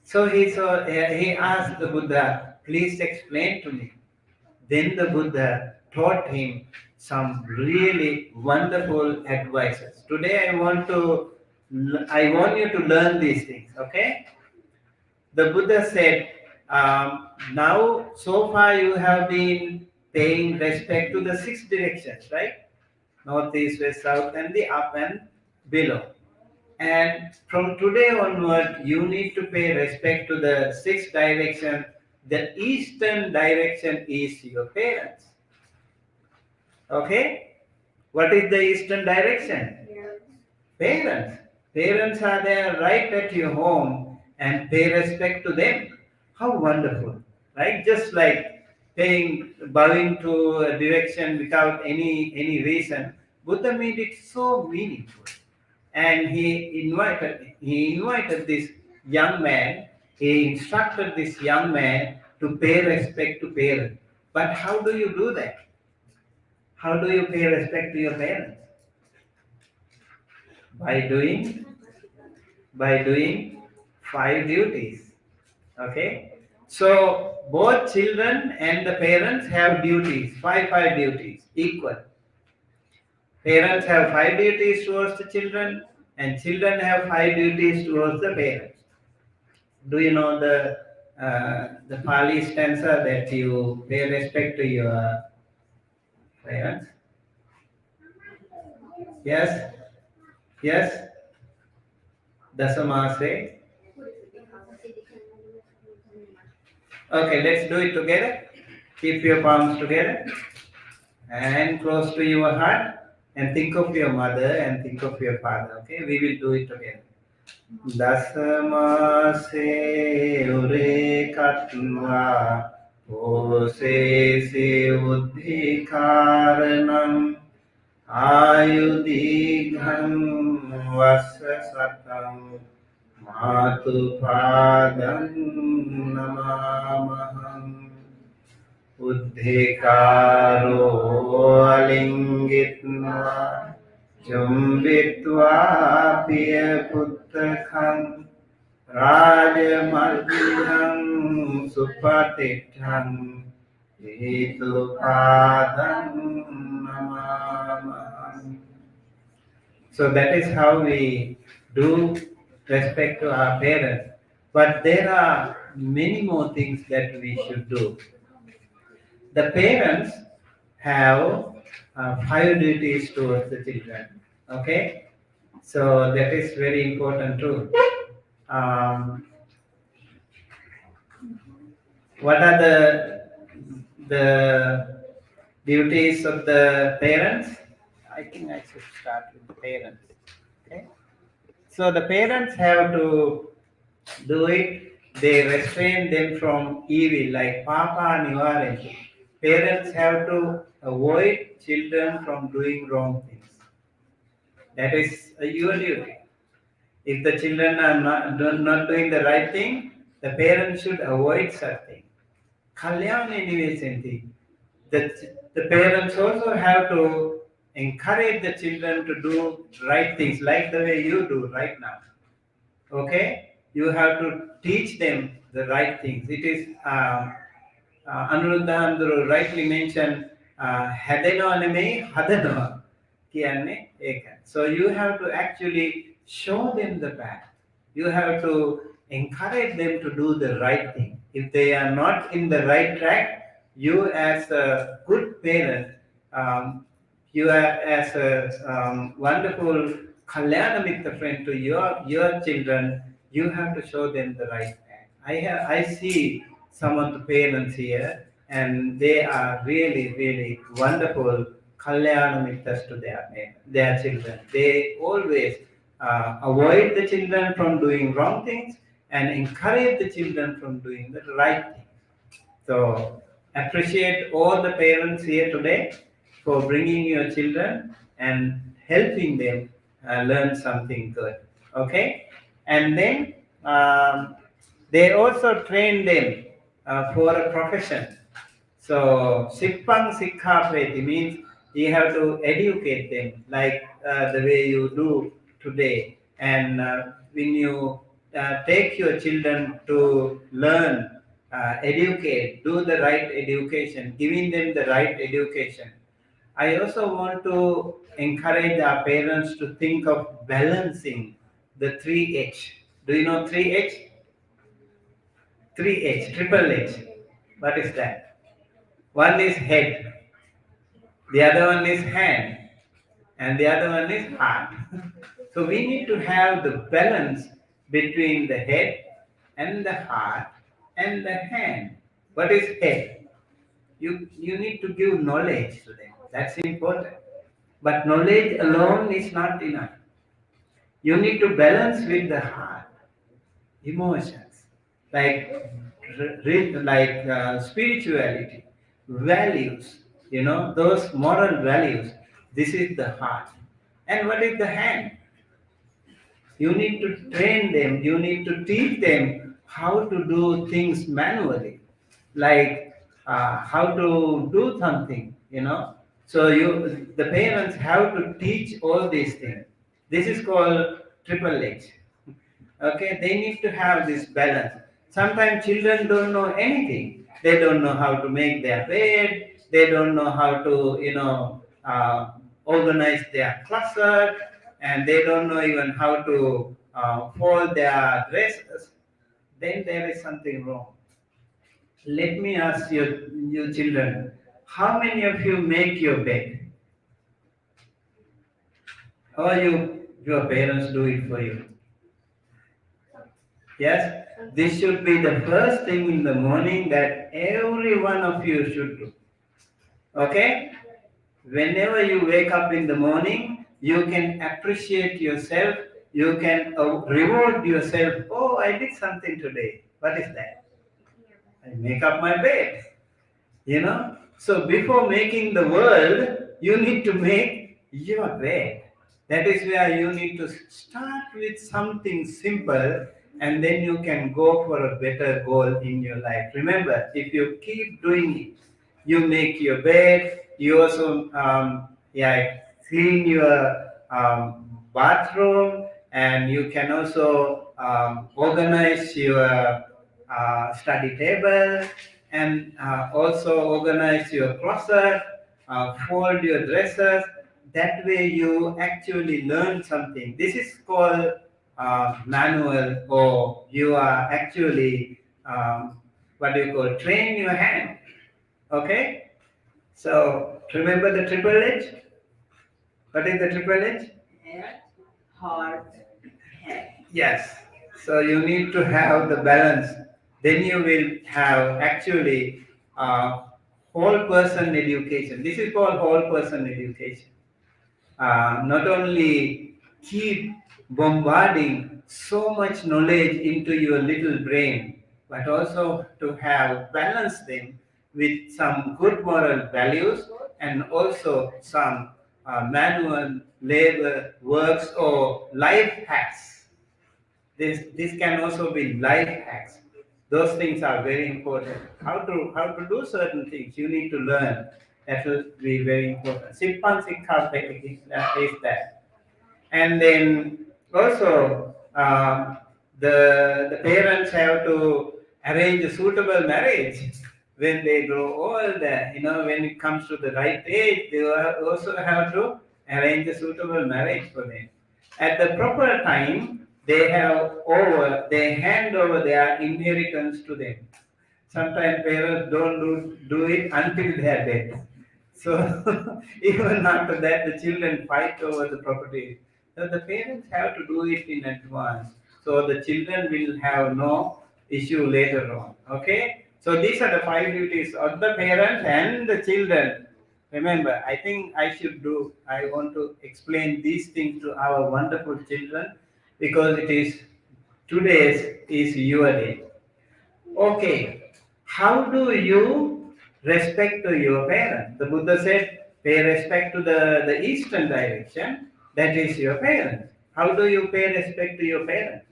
So he asked the Buddha, please explain to me. Then the Buddha taught him some really wonderful advices. Today I want you to learn these things, okay? The Buddha said, now so far you have been paying respect to the 6 directions, right? North, east, west, south, and the up and below. And from today onward, you need to pay respect to the 6 direction. The eastern direction is your parents. Okay? What is the eastern direction? Parents. Parents are there right at your home and pay respect to them. How wonderful, right? Just like bowing to a direction without any reason. Buddha made it so meaningful. And he invited this young man, he instructed this young man to pay respect to parents. But how do you do that? How do you pay respect to your parents? By doing by doing 5 duties. Okay? So both children and the parents have duties, five duties, equal. Parents have 5 duties towards the children, and children have 5 duties towards the parents. Do you know the Pali stanza that you pay respect to your parents? Yes? Yes? Dasamase. Okay, let's do it together. Keep your palms together and close to your heart and think of your mother and think of your father. Okay, we will do it together. Dasamase ure katva pose se uddhikaranam ayudhigham vassa satam matu padam namamaham uddhikaro alingitva Jumbitva piya putrakham rajamadhyam supatitham hitupadam namamaham. So that is how we do respect to our parents. But there are many more things that we should do. The parents have 5 duties towards the children. Okay, so that is very important too. What are the duties of the parents? I think I should start with the parents. Okay, so the parents have to do it. They restrain them from evil, like Papa Nivaranti. Parents have to avoid children from doing wrong things. That is your duty. If the children are not doing the right thing, the parents should avoid such thing. Kalyani Nivesanti. The parents also have to encourage the children to do right things, like the way you do right now. Okay? You have to teach them the right things. It is Anuruddha rightly mentioned, Hadeno anime, Hadeno. So you have to actually show them the path. You have to encourage them to do the right thing. If they are not in the right track, you as a good parent, you are as a wonderful Kalyanamita friend to your children, you have to show them the right path. I see some of the parents here, and they are really, really wonderful Kalyanamitas to their children. They always avoid the children from doing wrong things and encourage the children from doing the right thing. So appreciate all the parents here today for bringing your children and helping them learn something good. Okay, and then they also train them for a profession. So Sippang Sikha Preti means you have to educate them like the way you do today. And when you take your children to learn, educate, do the right education, giving them the right education. I also want to encourage our parents to think of balancing the 3H. Do you know 3H? 3H, triple H. What is that? One is head, the other one is hand, and the other one is heart. So we need to have the balance between the head and the heart and the hand. What is head? You need to give knowledge to them. That's important. But knowledge alone is not enough. You need to balance with the heart, emotions, like spirituality, values. Those moral values. This is the heart. And what is the hand? You need to train them. You need to teach them how to do things manually, like how to do something. So the parents have to teach all these things. This is called triple H. Okay, they need to have this balance. Sometimes children don't know anything. They don't know how to make their bed. They don't know how to, organize their closet, and they don't know even how to fold their dresses. Then there is something wrong. Let me ask you children, how many of you make your bed? Or your parents do it for you? Yes? This should be the first thing in the morning that every one of you should do. Okay? Whenever you wake up in the morning, you can appreciate yourself. You can reward yourself. Oh, I did something today. What is that? I make up my bed. So before making the world, you need to make your bed. That is where you need to start with something simple, and then you can go for a better goal in your life. Remember, if you keep doing it, you make your bed, you also clean your bathroom, and you can also organize your study table, and also organize your closet, fold your dresses. That way you actually learn something. This is called manual, or you are actually, what do you call, train your hand. Okay? So remember the triple H? What is the triple H? Head, heart, head. Yes. So you need to have the balance. Then you will have actually whole person education. This is called whole person education. Not only keep bombarding so much knowledge into your little brain, but also to have balance them with some good moral values, and also some manual labor works or life hacks. This can also be life hacks. Those things are very important. How to do certain things you need to learn. That will be very important. Simpan Sikha is that. And then also the parents have to arrange a suitable marriage when they grow old. When it comes to the right age, they also have to arrange a suitable marriage for them. At the proper time, they hand over their inheritance to them. Sometimes parents don't do it until they are dead. So even after that, the children fight over the property. So the parents have to do it in advance, so the children will have no issue later on. Okay. So these are the 5 duties of the parents and the children. Remember, I think I want to explain these things to our wonderful children, because today's is your day. Okay, how do you respect to your parents? The Buddha said, pay respect to the eastern direction, that is your parents. How do you pay respect to your parents?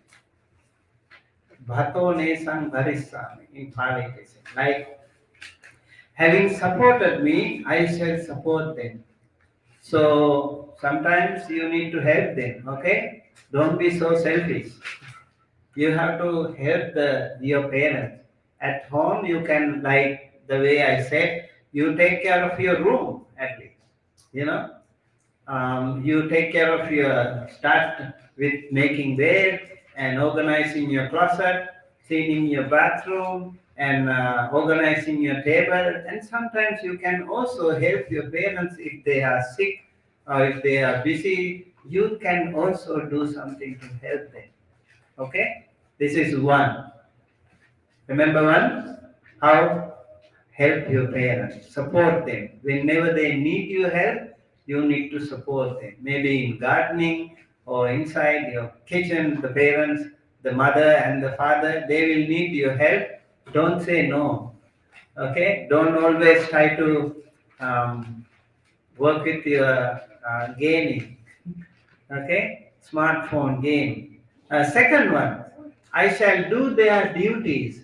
Bhato ne sang bharisami, in Pali it is. Like, having supported me, I shall support them. So sometimes you need to help them, okay? Don't be so selfish. You have to help your parents. At home, you can, like the way I said, you take care of your room at least. You take care of start with making bed and organizing your closet, cleaning your bathroom, and organizing your table. And sometimes you can also help your parents if they are sick or if they are busy. You can also do something to help them. Okay? This is one. Remember one? How? Help your parents. Support them. Whenever they need your help, you need to support them. Maybe in gardening or inside your kitchen, the parents, the mother and the father, they will need your help. Don't say no. Okay? Don't always try to work with your gaming. Okay? Smartphone game. Second one, I shall do their duties.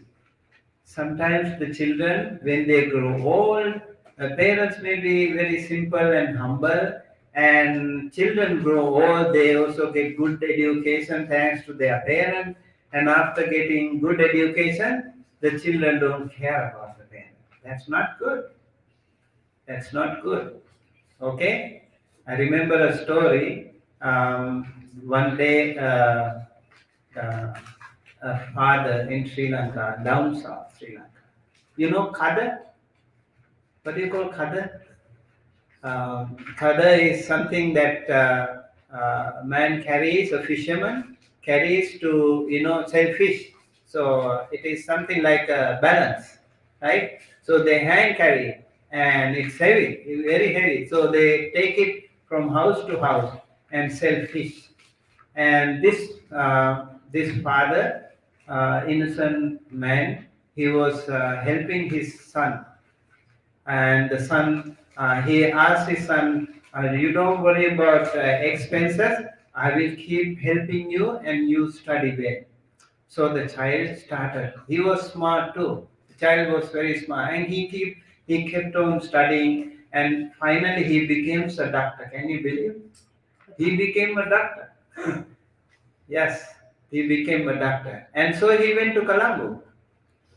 Sometimes the children, when they grow old, parents may be very simple and humble, and children grow old, they also get good education thanks to their parents. And after getting good education, the children don't care about the parents. That's not good. That's not good. Okay? I remember a story. One day, a father in Sri Lanka, down south Sri Lanka. You know khada? What do you call khada? Khada is something that man carries, a fisherman carries to, sell fish. So it is something like a balance, right? So they hand carry it, and it's heavy, it's very heavy. So they take it from house to house and sell fish. And this father, innocent man, he was helping his son, and the son, he asked his son, you don't worry about expenses, I will keep helping you and you study well. So the child started, he was smart too, the child was very smart, and he kept on studying, and finally he became a doctor. Can you believe? He became a doctor. Yes, he became a doctor, and so he went to Colombo,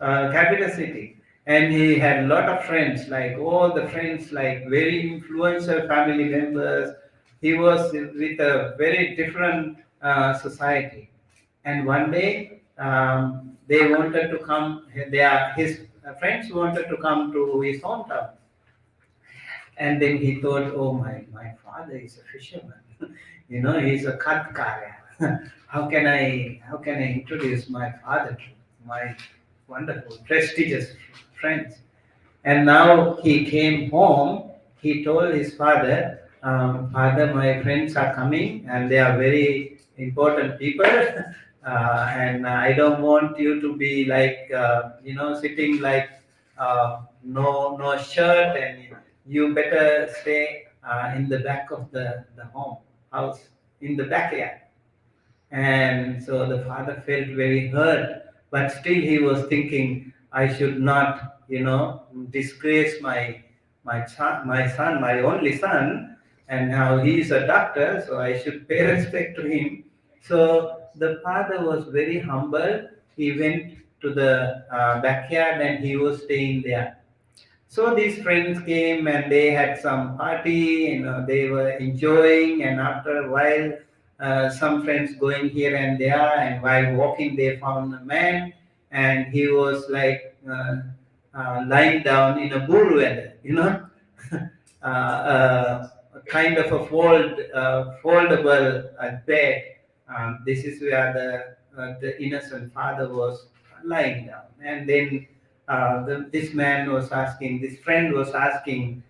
capital city, and he had a lot of friends, like all the friends, like very influential family members. He was with a very different society, and one day they wanted to come. His friends wanted to come to his hometown, and then he thought, oh, my father is a fisherman. He's a Katkara. How can I introduce my father to my wonderful, prestigious friends? And now he came home, he told his father, Father, my friends are coming and they are very important people. And I don't want you to be like, sitting like no shirt, and you better stay in the back of the house, in the backyard. And so the father felt very hurt, but still he was thinking, I should not, disgrace my son, my only son, and now he is a doctor, so I should pay respect to him. So the father was very humble. He went to the backyard and he was staying there. So these friends came and they had some party, they were enjoying, and after a while, some friends going here and there, and while walking, they found a man, and he was like lying down in a bull weather, a kind of a foldable bed. This is where the innocent father was lying down, and then this man was asking, this friend was asking,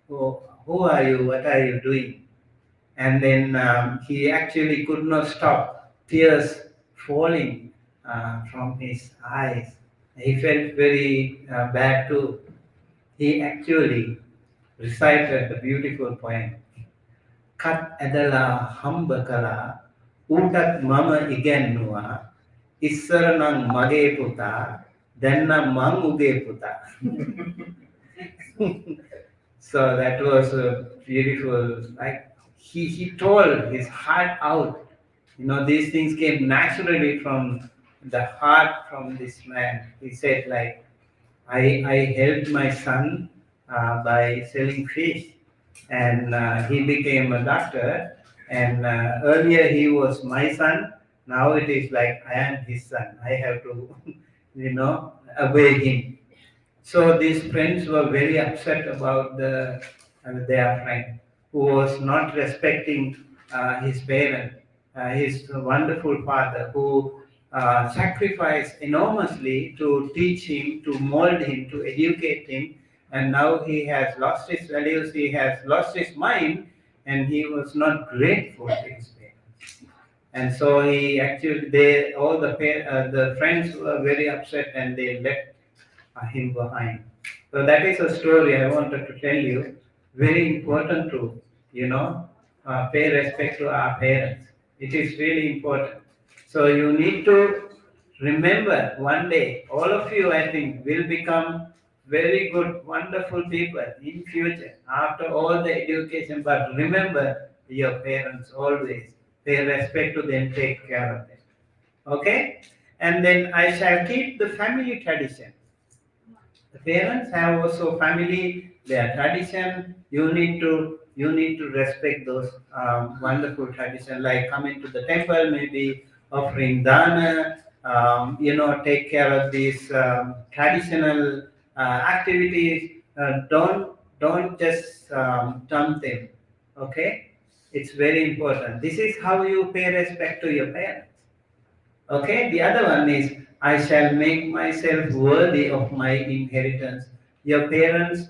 who are you? What are you doing? And then he actually could not stop tears falling from his eyes. He felt very bad too. He actually recited the beautiful poem. Kat adala hambakala utat mama igennuwa issaranang mage puta denna mang uge puta. So that was a beautiful, like he told his heart out. These things came naturally from the heart from this man. He said, like, I helped my son by selling fish, and he became a doctor. And earlier he was my son. Now it is like I am his son. I have to, obey him. So these friends were very upset about their friend who was not respecting his parent, his wonderful father who sacrificed enormously to teach him, to mold him, to educate him, and now he has lost his values, he has lost his mind, and he was not grateful to his parents. And so he actually, the friends were very upset, and they left him behind. So that is a story I wanted to tell you. Very important to, pay respect to our parents. It is really important. So you need to remember one day, all of you, I think, will become very good, wonderful people in future after all the education. But remember your parents always. Pay respect to them, take care of them. Okay? And then I shall keep the family tradition. The parents have also family, their tradition. You need to respect those wonderful tradition, like coming to the temple, maybe offering dana. Take care of these traditional activities. Don't just dump them. Okay, it's very important. This is how you pay respect to your parents. Okay, the other one is I shall make myself worthy of my inheritance. Your parents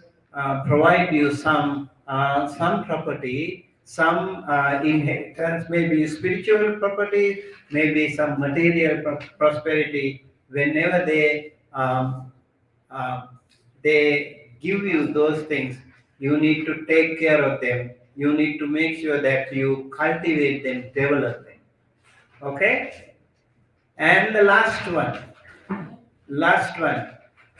provide you some property, some inheritance, maybe spiritual property, maybe some material prosperity. Whenever they give you those things, you need to take care of them. You need to make sure that you cultivate them, develop them. Okay. And the last one.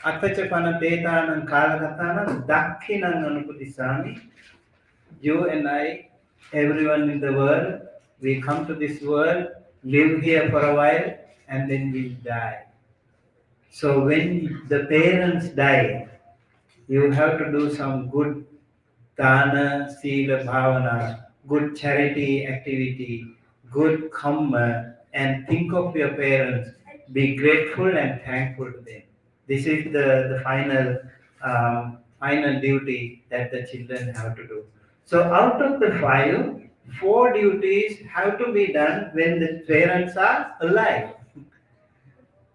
Attachapana Tetanan Kalakatana Dakinan Anuputisami. You and I, everyone in the world, we come to this world, live here for a while, and then we die. So when the parents die, you have to do some good dana, sila, bhavana, good charity activity, good karma, and think of your parents. Be grateful and thankful to them. This is the final duty that the children have to do. So out of the five, four duties have to be done when the parents are alive.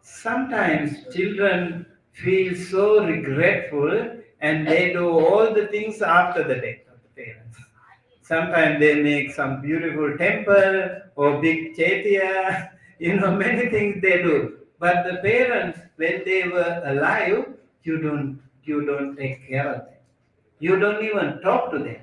Sometimes children feel so regretful and they do all the things after the death of the parents. Sometimes they make some beautiful temple or big chaitya, many things they do. But the parents, when they were alive, you don't take care of them. You don't even talk to them.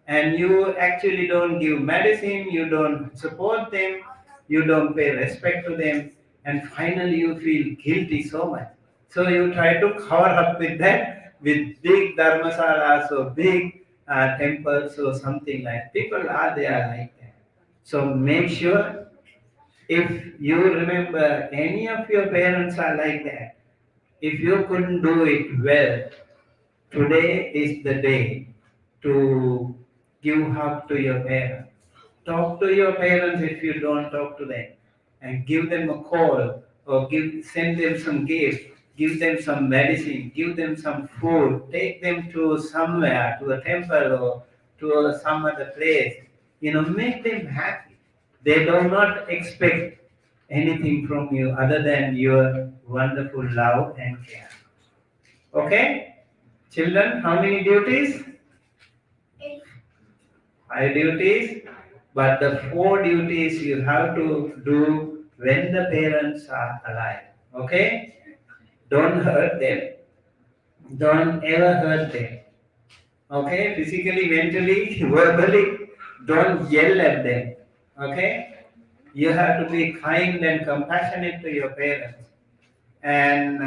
And you actually don't give medicine, you don't support them, you don't pay respect to them, and finally you feel guilty so much. So you try to cover up with that with big dharmasalas or big temples or something like. People are there like that. So make sure, if you remember any of your parents are like that, if you couldn't do it well, today is the day to give hug to your parents. Talk to your parents if you don't talk to them, and give them a call or send them some gift, give them some medicine, give them some food, take them to somewhere, to a temple or to some other place. Make them happy. They do not expect anything from you other than your wonderful love and care. Okay? Children, how many duties? 5 duties, but the 4 duties you have to do when the parents are alive. Okay? Don't hurt them. Don't ever hurt them. Okay? Physically, mentally, verbally, don't yell at them. Okay? You have to be kind and compassionate to your parents and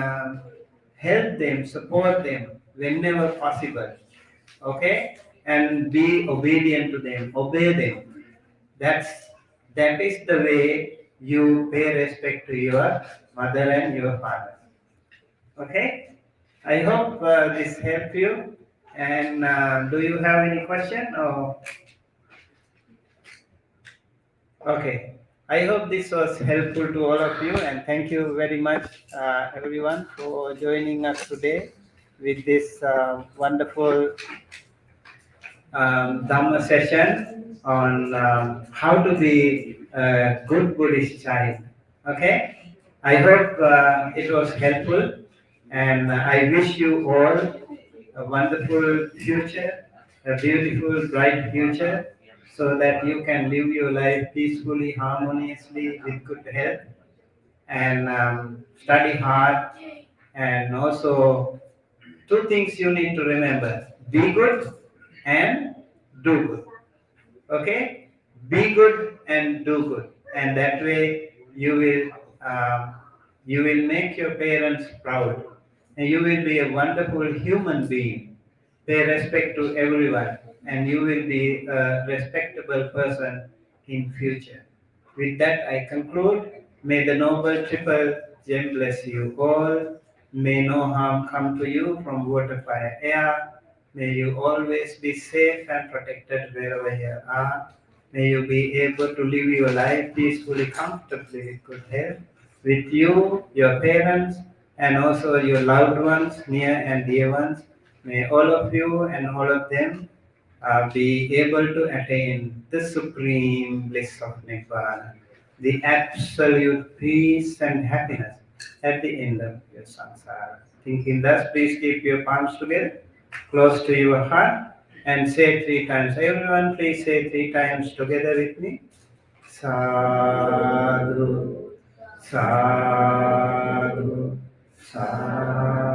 help them, support them whenever possible. Okay, and be obedient to them, obey them. That is the way you pay respect to your mother and your father. Okay, I hope this helped you. And do you have any question? Or okay, I hope this was helpful to all of you, and thank you very much, everyone, for joining us today with this wonderful Dhamma session on how to be a good Buddhist child. Okay, I hope it was helpful, and I wish you all a wonderful future, a beautiful, bright future, so that you can live your life peacefully, harmoniously, with good health, and study hard. And also, two things you need to remember: be good and do good. Okay, be good and do good, and that way you will make your parents proud. and you will be a wonderful human being. Pay respect to everyone, and you will be a respectable person in future. With that, I conclude. May the noble triple gem bless you all. May no harm come to you from water, fire, air. May you always be safe and protected wherever you are. May you be able to live your life peacefully, comfortably, with good health, with you, your parents, and also your loved ones, near and dear ones. May all of you and all of them be able to attain the supreme bliss of Nibbana, the absolute peace and happiness at the end of your samsara. Thinking thus, please keep your palms together, close to your heart, and say 3 times. Everyone, please say 3 times together with me. Sadhu, sadhu, sadhu.